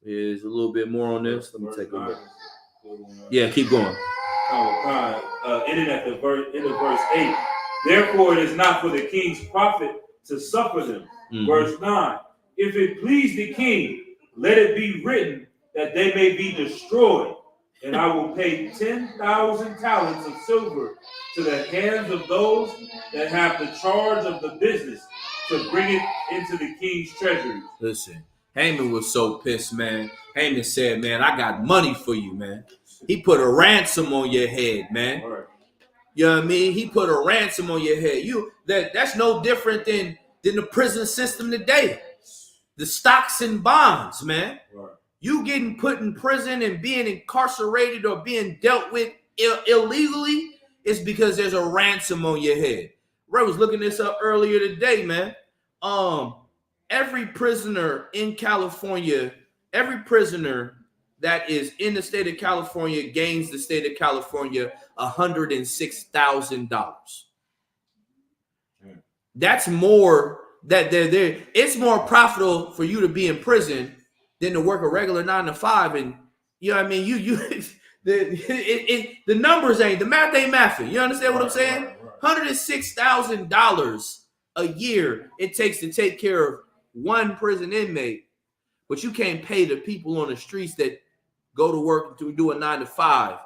There's a little bit more on this. Let me take a look. Yeah, keep going. Ending at the end of verse 8. Therefore, it is not for the king's profit to suffer them. Mm-hmm. Verse 9. If it please the king, let it be written that they may be destroyed, and I will pay 10,000 talents of silver to the hands of those that have the charge of the business to bring it into the king's treasury. Listen, Haman was so pissed, man. Haman said, man, I got money for you, man. He put a ransom on your head, man. Right. You know what I mean? He put a ransom on your head. That's no different than the prison system today. The stocks and bonds, man. Right. You getting put in prison and being incarcerated or being dealt with illegally is because there's a ransom on your head. Ray was looking this up earlier today, man. Every prisoner in California, every prisoner that is in the state of California gains the state of California $106,000. That's more that they're it's more profitable for you to be in prison than to work a regular 9 to 5. And you know what I mean? The numbers ain't, the math ain't mathing. You understand what I'm saying? $106,000 a year it takes to take care of one prison inmate, but you can't pay the people on the streets that go to work to do a 9 to 5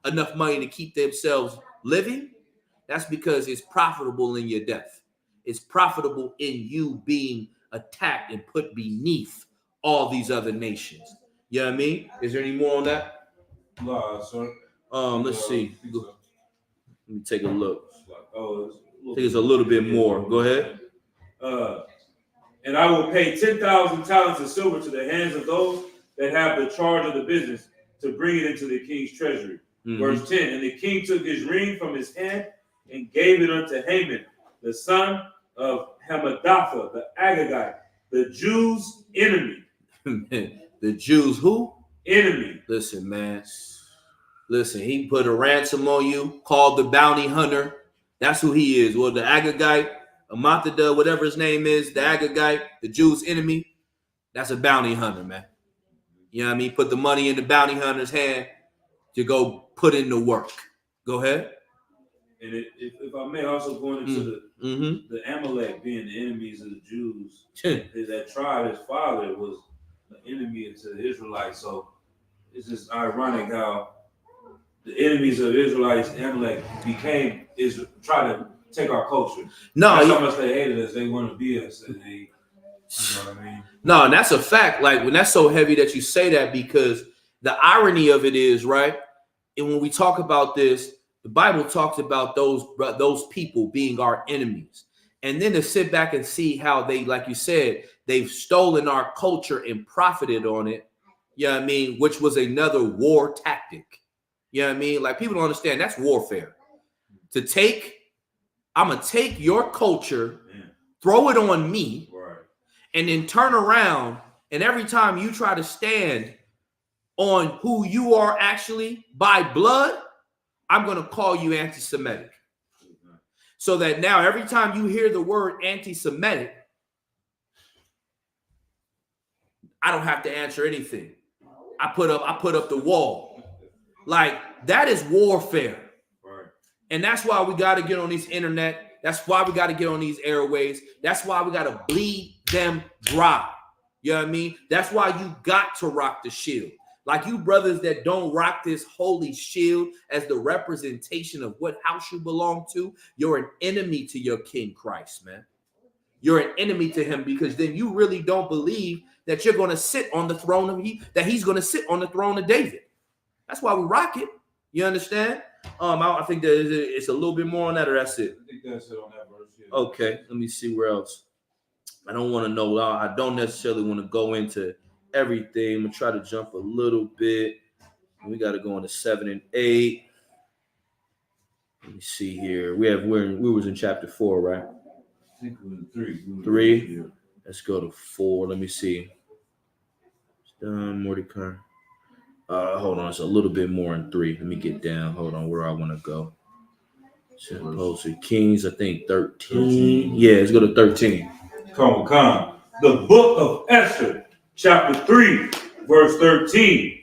enough money to keep themselves living. That's because it's profitable in your death. It's profitable in you being attacked and put beneath all these other nations. You know what I mean? Is there any more on that? No, sir. Let's see. Let me take a look. I I think it's a little bit more. Go ahead. And I will pay 10,000 talents of silver to the hands of those that have the charge of the business to bring it into the king's treasury. Verse 10, and the king took his ring from his hand and gave it unto Haman, the son of Hammedatha, the Agagite, the Jews' enemy. The Jews who? Enemy. Listen, man. Listen, he put a ransom on you, called the bounty hunter. That's who he is. Well, the Agagite, Amathada, whatever his name is, the Agagite, the Jews' enemy, that's a bounty hunter, man. You know what I mean? Put the money in the bounty hunter's hand to go put in the work. Go ahead. And if I may also go into the Amalek being the enemies of the Jews, that tribe, his father was an enemy to the Israelites. So it's just ironic how the enemies of Israelites, Amalek, try to take our culture. No, that's how much they hated us. They want to be us. And they, you know what I mean? No, and that's a fact. Like, when that's so heavy that you say that, because the irony of it is, right? And when we talk about this, the Bible talks about those people being our enemies. And then to sit back and see how they, like you said, they've stolen our culture and profited on it. You know what I mean? Which was another war tactic. You know what I mean? Like, people don't understand that's warfare. I'm going to take your culture, throw it on me, and then turn around, and every time you try to stand on who you are actually by blood, I'm going to call you anti-Semitic. So that now every time you hear the word anti-Semitic, I don't have to answer anything. I put up the wall. Like, that is warfare. Right. And that's why we got to get on these internet. That's why we got to get on these airways. That's why we got to bleed them dry. You know what I mean? That's why you got to rock the shield. Like, you brothers that don't rock this holy shield as the representation of what house you belong to, you're an enemy to your King Christ, man. You're an enemy to him, because then you really don't believe that you're going to sit on the throne of that he's going to sit on the throne of David. That's why we rock it. You understand? I think that it's a little bit more on that, or that's it. I think that's it on that verse. Yeah. Okay, let me see where else. I don't want to know. I don't necessarily want to go into everything. I'm gonna try to jump a little bit. We got to go into 7 and 8. Let me see here. We was in chapter 4, right? I think it was 3. 3. Let's go to 4. Let me see. It's done, Mordecai. Hold on. It's a little bit more in 3. Let me get down. Hold on. Where I want to go. Supposed to Kings, I think 13. Yeah, let's go to 13. Come on. The book of Esther, chapter 3, verse 13.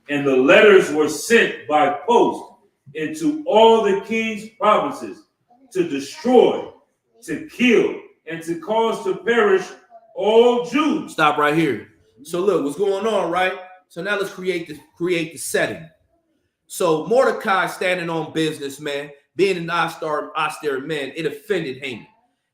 And the letters were sent by post into all the king's provinces to destroy, to kill, and to cause to perish all Jews. Stop right here. So look, what's going on, right? So now let's create the setting. So Mordecai standing on business, man, being an austere man, it offended Haman.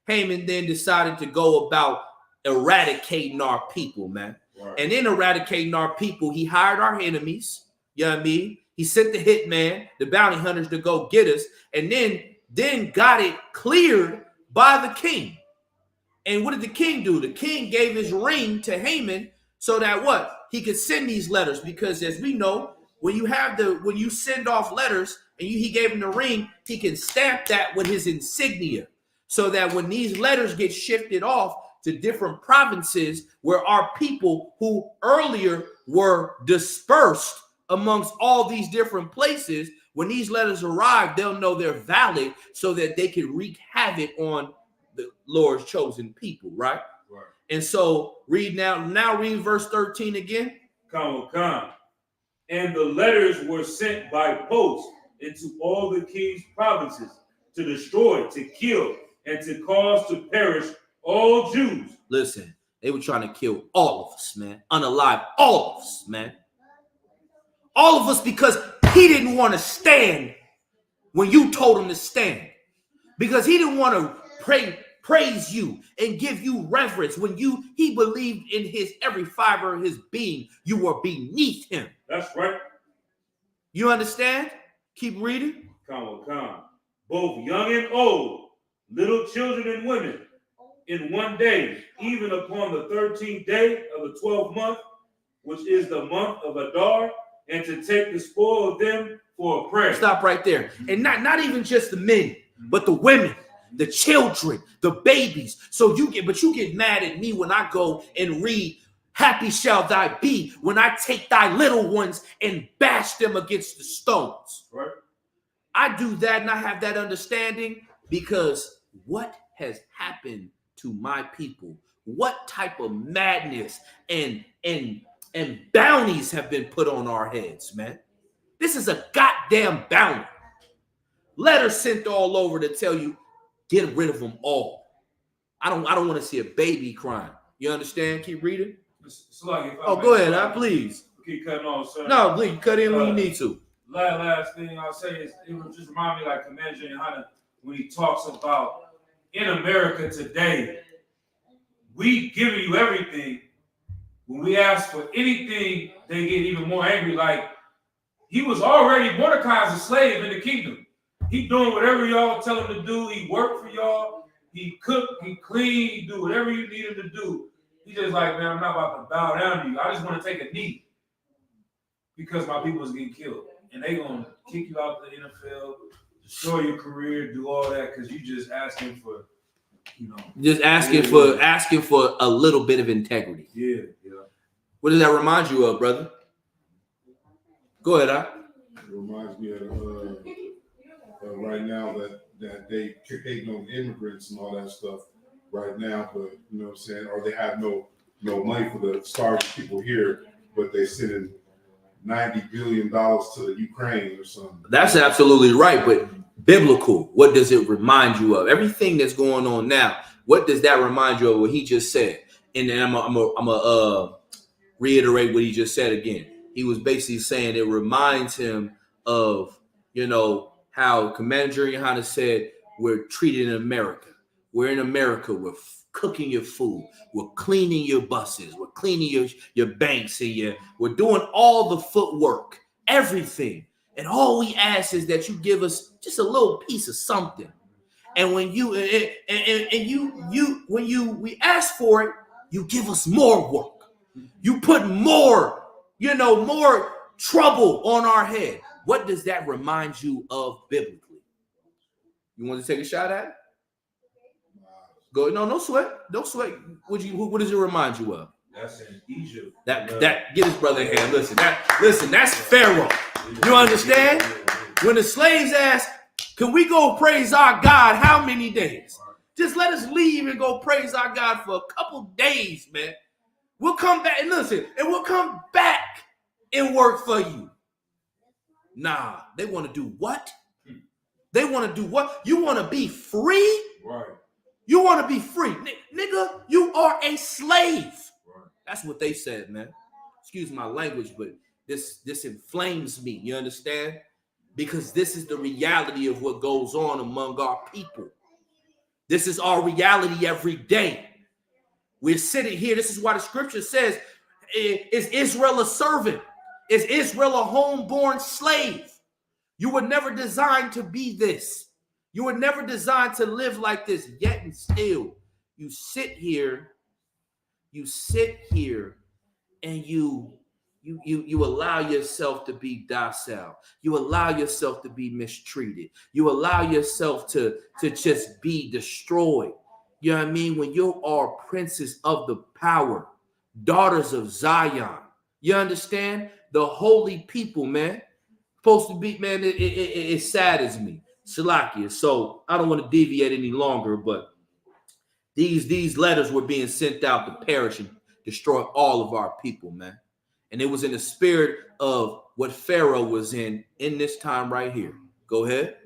Haman then decided to go about eradicating our people, man. Right. And in eradicating our people, he hired our enemies. You know what I mean? He sent the hitman, the bounty hunters, to go get us, and then got it cleared by the king. And what did the king do? The king gave his ring to Haman so that what? He could send these letters, because as we know, when you send off letters and he gave him the ring, he can stamp that with his insignia, so that when these letters get shifted off to different provinces where our people who earlier were dispersed amongst all these different places, when these letters arrive, they'll know they're valid, so that they can wreak havoc on the Lord's chosen people, right? Right. And so read verse 13 again. Come. And the letters were sent by post into all the king's provinces to destroy, to kill, and to cause to perish all Jews. Listen, they were trying to kill all of us, man. Unalive all of us, man. All of us, because he didn't want to stand when you told him to stand. Because he didn't want to praise you and give you reverence when he believed in his every fiber of his being you were beneath him. That's right. You understand? Keep reading. Come. Both young and old, little children and women, in one day, even upon the 13th day of the 12th month, which is the month of Adar, and to take the spoil of them for a prayer. Stop right there. And not even just the men, but the women, the children, the babies. So you get mad at me when I go and read, happy shall thy be, when I take thy little ones and bash them against the stones. Right. I do that and I have that understanding because what has happened to my people? What type of madness and bounties have been put on our heads, man? This is a goddamn bounty. Letters sent all over to tell you, get rid of them all. I don't want to see a baby crying. You understand? Keep reading. It's like Go ahead, please. Keep cutting off, sir. No, please cut in when you need to. Last thing I'll say is it would just remind me like Commander Hunter when he talks about in America today, we giving you everything. When we ask for anything, they get even more angry. Like he was already Mordecai's a slave in the kingdom. He doing whatever y'all tell him to do. He worked for y'all. He cooked. He cleaned. He do whatever you need him to do. He just like, man, I'm not about to bow down to you. I just want to take a knee because my people's getting killed, and they gonna kick you out the NFL, destroy your career, do all that because you just asking for, just asking for a little bit of integrity. Yeah. What does that remind you of, brother? Go ahead, It reminds me of right now that they hate on immigrants and all that stuff right now, but you know what I'm saying, or they have no money for the starving people here, but they sending $90 billion to the Ukraine or something. That's absolutely right, but biblical, what does it remind you of? Everything that's going on now, what does that remind you of what he just said? And then I'm a reiterate what he just said again. He was basically saying it reminds him of, how Commander Johanna said, we're treated in America. We're in America. We're cooking your food. We're cleaning your buses. We're cleaning your banks and we're doing all the footwork, everything. And all we ask is that you give us just a little piece of something. And when we ask for it, you give us more work. You put more trouble on our head. What does that remind you of biblically? You want to take a shot at it? Go. No sweat. Don't sweat. What does it remind you of? That's in Egypt. That get his brother a hand. Listen, that's Pharaoh. You understand? When the slaves asked, can we go praise our God how many days? Just let us leave and go praise our God for a couple days, man. We'll come back and listen, and we'll come back and work for you. Nah, they want to do what? They want to do what? You want to be free? Right. You want to be free. Nigga, you are a slave. Right. That's what they said, man. Excuse my language, but this inflames me. You understand? Because this is the reality of what goes on among our people. This is our reality every day. We're sitting here. This is why the scripture says, is Israel a servant? Is Israel a homeborn slave? You were never designed to be this. You were never designed to live like this. Yet and still, you sit here and you allow yourself to be docile. You allow yourself to be mistreated. You allow yourself to just be destroyed. You know what I mean? When you are princes of the power, daughters of Zion, you understand? The holy people, man. Supposed to be, man, it saddens me. Salakia. So I don't want to deviate any longer, but these letters were being sent out to perish and destroy all of our people, man. And it was in the spirit of what Pharaoh was in this time right here. Go ahead.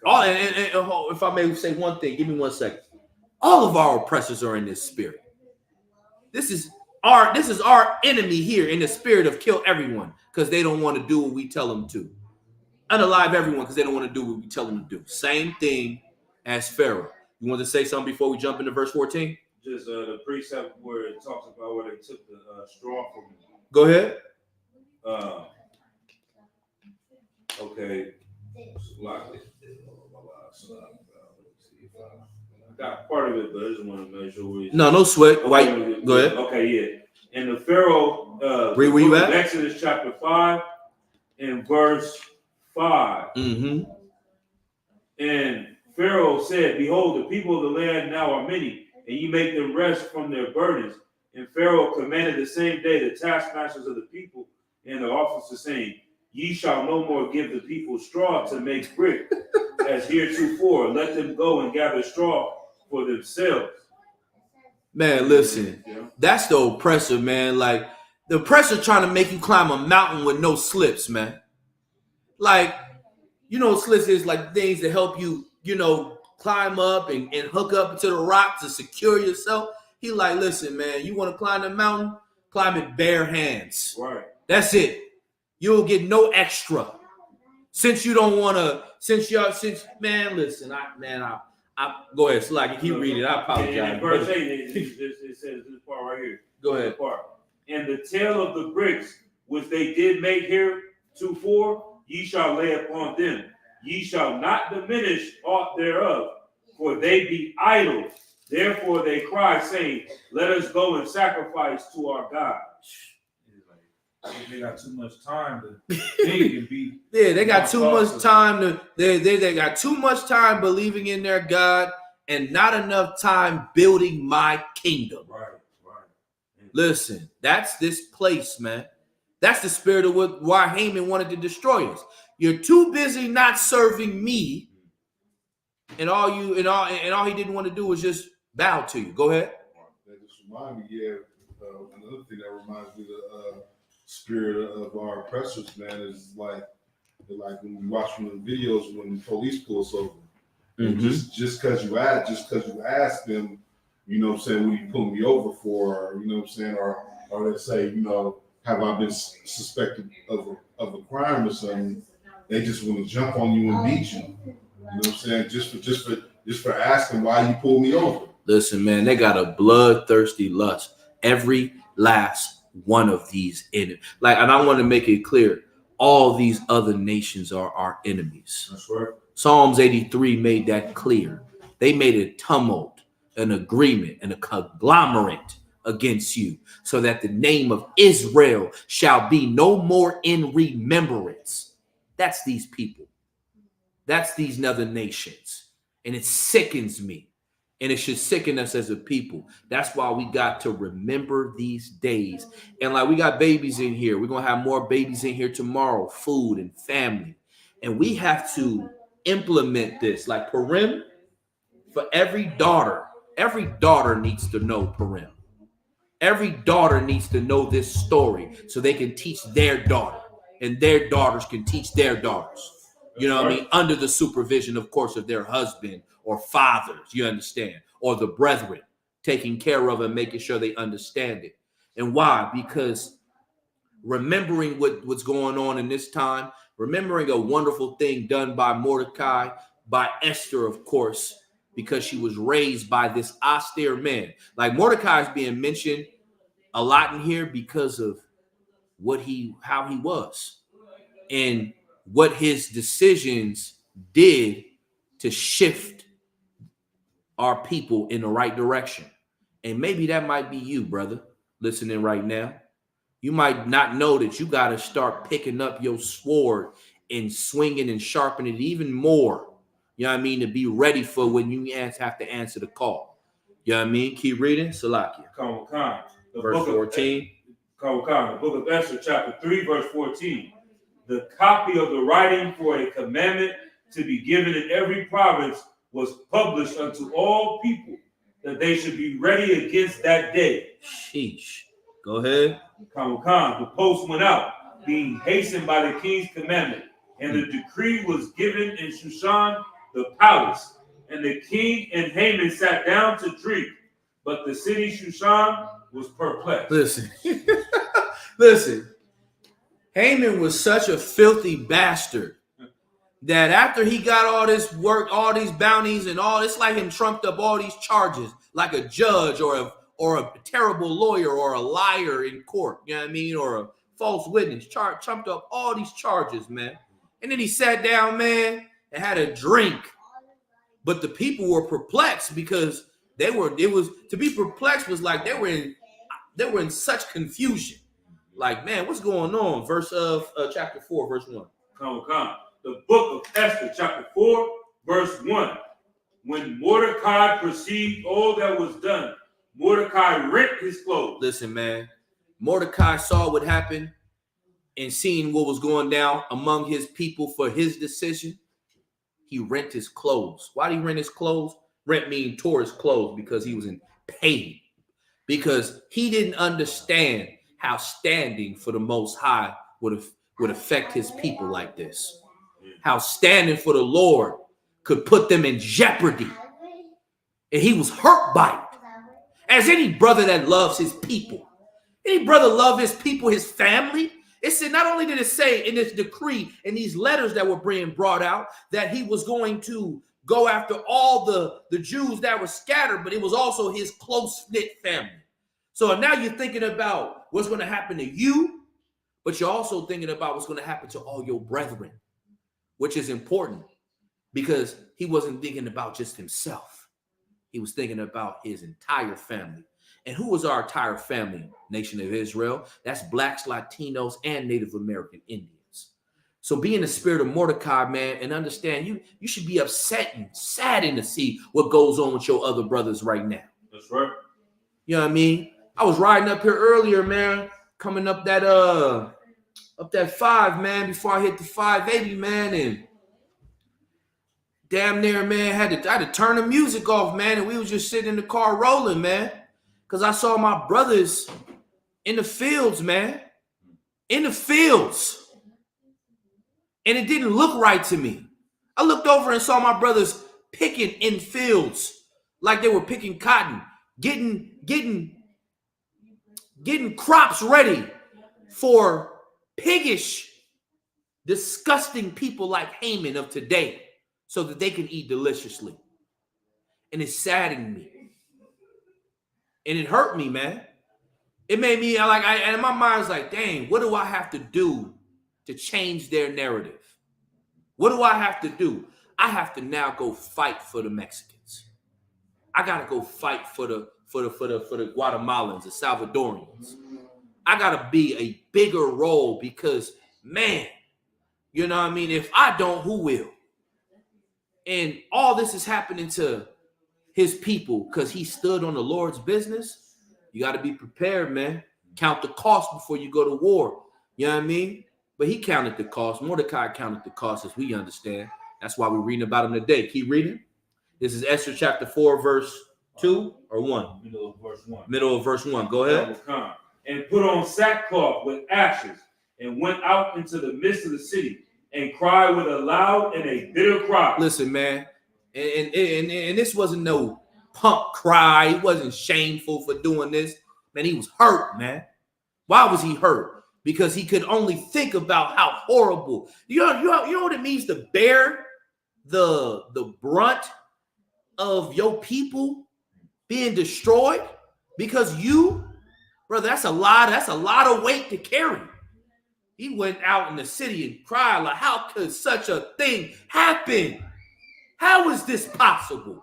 And if I may say one thing, give me 1 second. All of our oppressors are in this spirit. This is our enemy here in the spirit of kill everyone because they don't want to do what we tell them to. Unalive everyone because they don't want to do what we tell them to do. Same thing as Pharaoh. You want to say something before we jump into verse 14? Just the precept where it talks about where they took the straw from him. Go ahead. Okay. I got part of it, but I just want to make sure No sweat. White. Go ahead. Okay, yeah. And the Pharaoh, read where you at? Exodus chapter 5 and verse 5. Mm-hmm. And Pharaoh said, Behold, the people of the land now are many, and ye make them rest from their burdens. And Pharaoh commanded the same day the taskmasters of the people and the officers, saying, Ye shall no more give the people straw to make brick, as heretofore. Let them go and gather straw for themselves. Man, listen, Yeah. that's the oppressor, man. Like, the oppressor trying to make you climb a mountain with no slips, man. Like, you know, slips is like things that help you, you know, climb up and hook up to the rock to secure yourself. He like, listen, man, you want to climb the mountain? Climb it bare hands. Right. That's it. You'll get no extra. Since you don't want to, man, listen, I go ahead, Slack, keep reading. I apologize. And in verse 8, it says this part right here. Go ahead. And the tail of the bricks which they did make heretofore, ye shall lay upon them. Ye shall not diminish aught thereof, for they be idle. Therefore they cry, saying, Let us go and sacrifice to our God. They got too much time to think and be. Yeah, they got too much time to. They got too much time believing in their God and not enough time building my kingdom. Right. Listen, that's this place, man. That's the spirit of why Haman wanted to destroy us. You're too busy not serving me, and all he didn't want to do was just bow to you. Go ahead. That just reminds me, another thing that reminds me of the spirit of our oppressors, man, is like when we watch one of the videos when the police pull us over. And just because you ask them, you know what I'm saying, what are you pulling me over for, or, you know what I'm saying, or they say, you know, have I been suspected of a crime or something? They just want to jump on you and beat you. You know what I'm saying? Just for asking why you pulled me over. Listen, man, they got a bloodthirsty lust. Every last one of these enemies. Like, and I want to make it clear, all these other nations are our enemies. That's right. Psalms 83 made that clear. They made a tumult, an agreement, and a conglomerate against you, so that the name of Israel shall be no more in remembrance. That's these people. That's these other nations. And it sickens me. And it should sicken us as a people. That's why we got to remember these days. And like, we got babies in here. We're going to have more babies in here tomorrow, food and family. And we have to implement this. Like Purim, for every daughter needs to know Purim. Every daughter needs to know this story so they can teach their daughter, and their daughters can teach their daughters. You know what I mean? Under the supervision, of course, of their husband or fathers, you understand, or the brethren, taking care of and making sure they understand it. And why? Because remembering what's going on in this time, remembering a wonderful thing done by Mordecai, by Esther, of course, because she was raised by this austere man. Like, Mordecai is being mentioned a lot in here because of how he was and what his decisions did to shift our people in the right direction. And maybe that might be you, brother, listening right now. You might not know that you got to start picking up your sword and swinging and sharpening it even more. You know what I mean? To be ready for when you have to answer the call. You know what I mean? Keep reading. Salakia. Verse 14. The book of Esther, chapter 3, verse 14. The copy of the writing for a commandment to be given in every province was published unto all people, that they should be ready against that day. Sheesh. Go ahead. The post went out, being hastened by the king's commandment, and the decree was given in Shushan the palace. And the king and Haman sat down to drink, but the city Shushan was perplexed. Listen. Haman was such a filthy bastard that after he got all this work, all these bounties and all, it's like him trumped up all these charges like a judge or a terrible lawyer or a liar in court, you know what I mean? Or a false witness, trumped up all these charges, man. And then he sat down, man, and had a drink. But the people were perplexed because to be perplexed was like they were in such confusion. Like, man, what's going on? Verse of chapter 4, verse 1. the book of Esther, chapter 4, verse 1. When Mordecai perceived all that was done, Mordecai rent his clothes. Listen, man. Mordecai saw what happened and seeing what was going down among his people for his decision. He rent his clothes. Why did he rent his clothes? Rent mean tore his clothes because he was in pain. Because he didn't understand how standing for the Most High would affect his people like this. How standing for the Lord could put them in jeopardy. And he was hurt by it. As any brother that loves his people. Any brother love his people, his family. It said, not only did it say in this decree, in these letters that were being brought out, that he was going to go after all the Jews that were scattered, but it was also his close-knit family. So now you're thinking about what's going to happen to you, but you're also thinking about what's going to happen to all your brethren, which is important because he wasn't thinking about just himself. He was thinking about his entire family. And who was our entire family, nation of Israel? That's blacks, Latinos, and Native American Indians. So be in the spirit of Mordecai, man, and understand you should be upset and saddened to see what goes on with your other brothers right now. That's right. You know what I mean? I was riding up here earlier, man, coming up that 5, man, before I hit the 580, man, and damn near, man, I had to turn the music off, man, and we was just sitting in the car rolling, man. Because I saw my brothers in the fields, man. In the fields. And it didn't look right to me. I looked over and saw my brothers picking in fields like they were picking cotton, getting crops ready for piggish, disgusting people like Haman of today so that they can eat deliciously. And it saddened me. And it hurt me, man. It made me and my mind's like, dang, what do I have to do to change their narrative? What do I have to do? I have to now go fight for the Mexicans. I gotta go fight for the Guatemalans, the Salvadorians. I gotta be a bigger role because, man, you know what I mean? If I don't, who will? And all this is happening to his people because he stood on the Lord's business. You got to be prepared, man. Count the cost before you go to war. You know what I mean? But he counted the cost. Mordecai counted the cost, as we understand. That's why we're reading about him today. Keep reading. This is Esther chapter 4, verse 2 or 1? Middle of verse 1. Middle of verse 1. Go ahead. And put on sackcloth with ashes and went out into the midst of the city and cried with a loud and a bitter cry. Listen, man. And this wasn't no punk cry. He wasn't shameful for doing this. Man, he was hurt, man. Why was he hurt? Because he could only think about how horrible. You know what it means to bear the brunt of your people being destroyed? Because you, brother, that's a lot of weight to carry. He went out in the city and cried like, how could such a thing happen? How is this possible?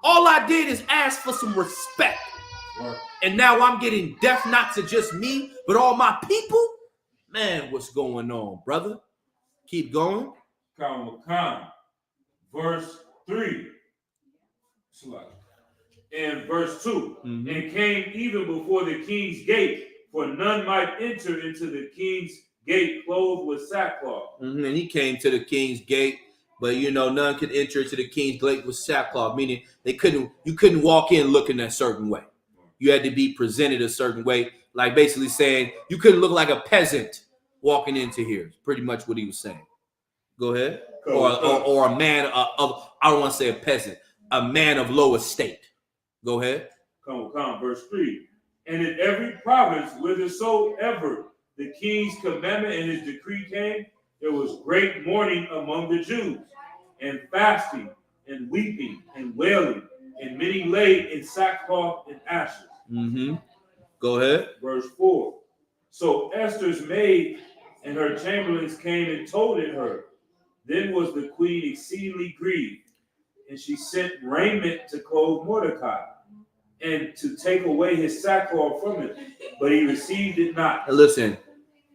All I did is ask for some respect. And now I'm getting death not to just me, but all my people? Man, what's going on, brother? Keep going. Verse 3. And verse 2. And came even before the king's gate, for none might enter into the king's gate clothed with sackcloth. And he came to the king's gate. But none could enter into the king's gate with sackcloth, meaning you couldn't walk in looking a certain way. You had to be presented a certain way, like basically saying you couldn't look like a peasant walking into here. It's pretty much what he was saying. Go ahead. Or a man of, I don't want to say a peasant, a man of low estate. Go ahead. Verse 3. And in every province whithersoever the king's commandment and his decree came, there was great mourning among the Jews, and fasting, and weeping, and wailing, and many lay in sackcloth and ashes. Go ahead. Verse 4. So Esther's maid and her chamberlains came and told it her. Then was the queen exceedingly grieved, and she sent raiment to clothe Mordecai, and to take away his sackcloth from him, but he received it not. Listen,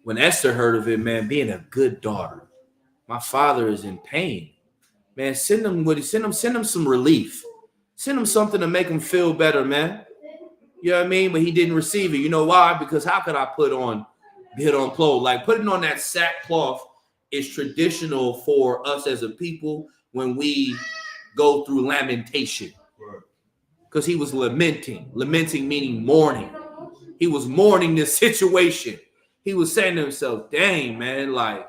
when Esther heard of it, man, being a good daughter, my father is in pain. Man, send him some relief. Send him something to make him feel better, man. You know what I mean? But he didn't receive it. You know why? Because how could I put on clothes? Like putting on that sackcloth is traditional for us as a people when we go through lamentation. Because he was lamenting meaning mourning. He was mourning this situation. He was saying to himself, dang, man, like,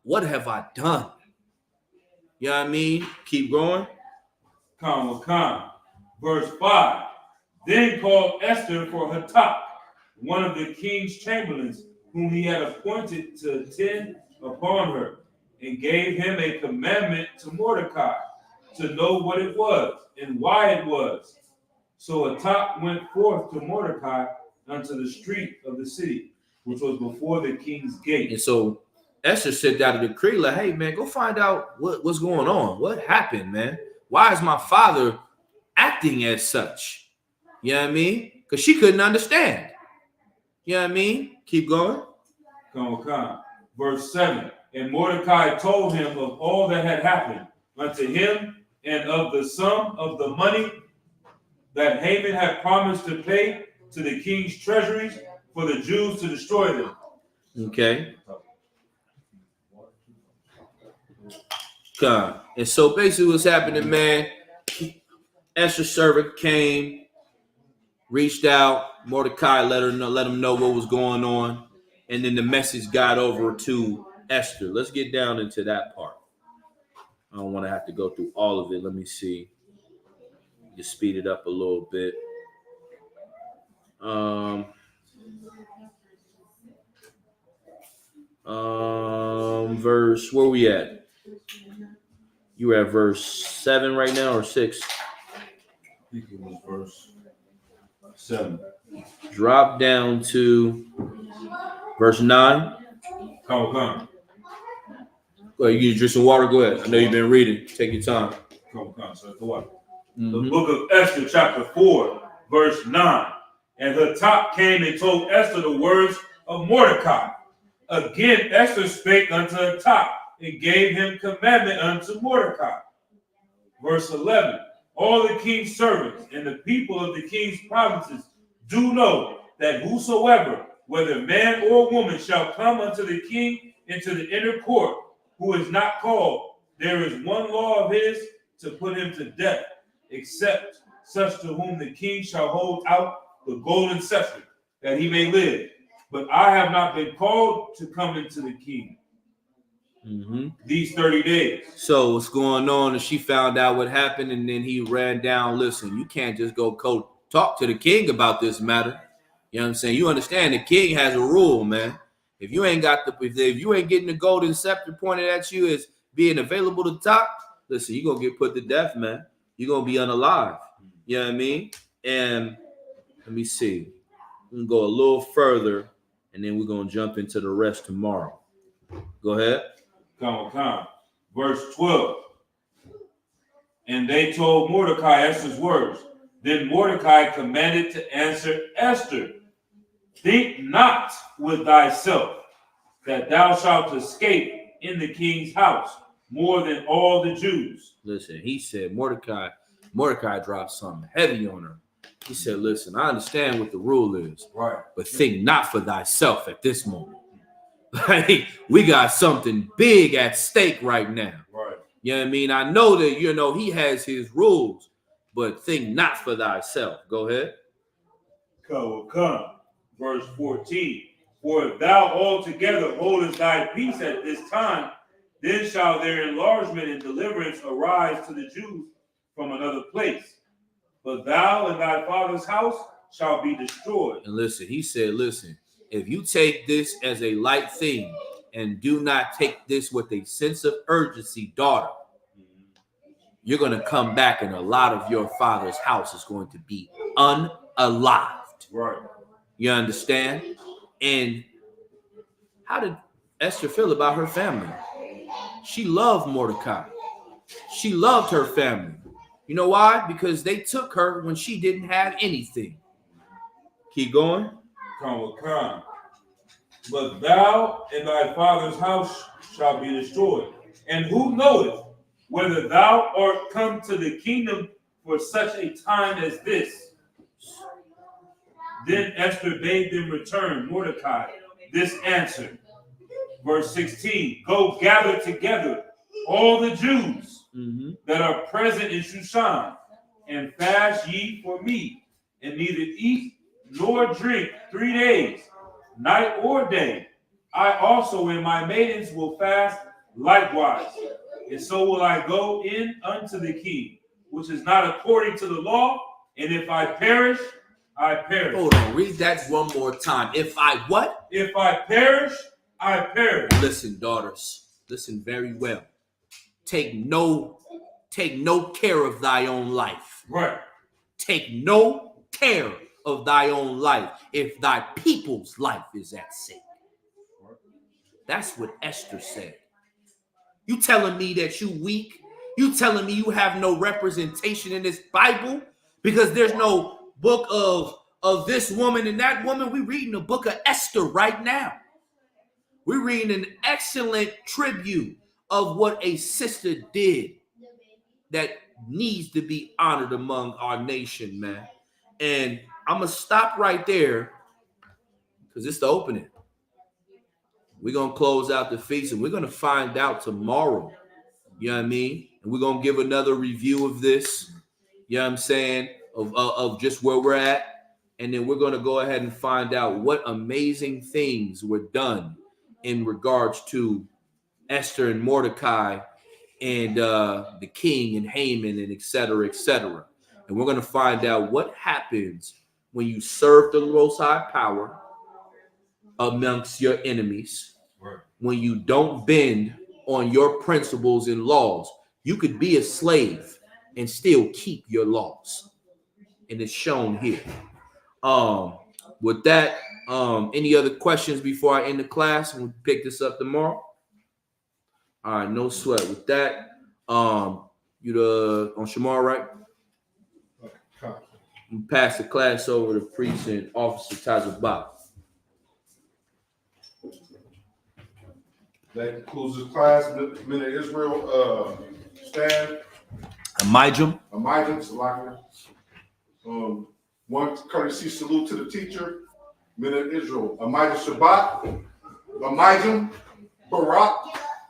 what have I done? You know what I mean? Keep going. Verse 5. Then called Esther for Hatak, one of the king's chamberlains, whom he had appointed to attend upon her, and gave him a commandment to Mordecai, to know what it was and why it was. So Hatak went forth to Mordecai unto the street of the city, which was before the king's gate. And so Esther sent out a decree like, hey, man, go find out what's going on. What happened, man? Why is my father acting as such? You know what I mean? Because she couldn't understand. You know what I mean? Keep going. Verse 7. And Mordecai told him of all that had happened unto him, and of the sum of the money that Haman had promised to pay to the king's treasuries for the Jews to destroy them. Okay. And so basically what's happening, man, Esther's servant came, reached out, Mordecai let him know what was going on, and then the message got over to Esther. Let's get down into that part. I don't want to have to go through all of it. Let me see. Just speed it up a little bit. Verse, where we at? You were at verse 7 right now, or 6? I think it was verse 7. Drop down to verse 9. Come. Go ahead, you drink some water. Go ahead. I know you've been reading. Take your time. Come. So the water. The book of Esther, chapter 4, verse 9. And Hatak came and told Esther the words of Mordecai. Again, Esther spake unto Hatak, and gave him commandment unto Mordecai. Verse 11. All the king's servants and the people of the king's provinces do know that whosoever, whether man or woman, shall come unto the king into the inner court, who is not called, there is one law of his to put him to death, except such to whom the king shall hold out the golden scepter, that he may live. But I have not been called to come into the king these 30 days. So what's going on is she found out what happened, and then he ran down. Listen, you can't just go talk to the king about this matter. You know what I'm saying? You understand the king has a rule, man. If you ain't getting the golden scepter pointed at you as being available to talk, listen, you're gonna get put to death, man. You're gonna be unalive. You know what I mean? And let me see. We can go a little further, and then we're gonna jump into the rest tomorrow. Go ahead. Come. Verse 12. And they told Mordecai Esther's words. Then Mordecai commanded to answer Esther, think not with thyself that thou shalt escape in the king's house more than all the Jews. Listen, he said Mordecai dropped something heavy on her. He said, listen, I understand what the rule is, Right. but think not for thyself at this moment. Like, we got something big at stake right now. Right. You know what I mean? I know that, he has his rules, but think not for thyself. Go ahead. Come. Verse 14. For if thou altogether holdest thy peace at this time, then shall their enlargement and deliverance arise to the Jews from another place. But thou and thy father's house shall be destroyed. And listen, he said, listen, if you take this as a light thing and do not take this with a sense of urgency, daughter, you're going to come back and a lot of your father's house is going to be unalived. Right. You understand? And how did Esther feel about her family? She loved Mordecai. She loved her family. You know why? Because they took her when she didn't have anything. Keep going. Come. but thou and thy father's house shall be destroyed. And who knoweth whether thou art come to the kingdom for such a time as this? Then Esther bade them return Mordecai this answer. Verse 16, go gather together all the Jews that are present in Shushan, and fast ye for me, and neither eat nor drink 3 days, night or day. I also and my maidens will fast likewise, and so will I go in unto the king, which is not according to the law, and if I perish, I perish. Hold on, read that one more time. If I what? If I perish, I perish. Listen, daughters, listen very well. Take no care of thy own life. Right. Take no care of thy own life if thy people's life is at stake. That's what Esther said. You telling me that you weak? You telling me you have no representation in this Bible because there's no book of this woman and that woman? We're reading the book of Esther right now. We're reading an excellent tribute of what a sister did that needs to be honored among our nation, man. And I'm going to stop right there because it's the opening. We're going to close out the feast and we're going to find out tomorrow. You know what I mean? And we're going to give another review of this, you know what I'm saying, of just where we're at. And then we're going to go ahead and find out what amazing things were done in regards to Esther and Mordecai and the king and Haman and et cetera, et cetera. And we're going to find out what happens when you serve the Most High Power amongst your enemies, when you don't bend on your principles and laws. You could be a slave and still keep your laws. And it's shown here. With that, any other questions before I end the class? And we'll pick this up tomorrow. All right, no sweat. With that, you on Shamar, right? Pass the class over to Priest and Officer Tazabah. That concludes the class. Men of Israel, stand. Amijam. Salakia. One courtesy salute to the teacher. Men of Israel, Amijam Shabbat. Amijam Barak.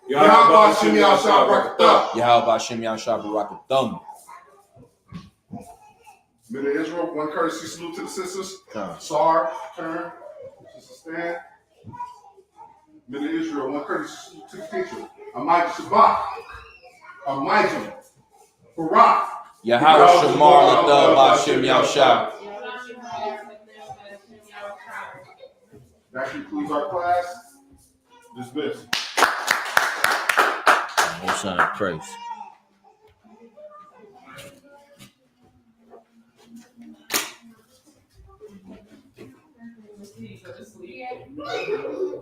Yahweh Shem Yahshua Barakatham. Yahweh Shem Yahshua Barakatham. Men of Israel, one courtesy salute to the sisters. Sar, turn. Sister stand. Men of Israel, one courtesy salute to the teacher. Amijam Shabbat. Amijam Barak. Yahweh Shamar Latham Hashem Yahshua. That concludes our class. Dismissed. Most High praise.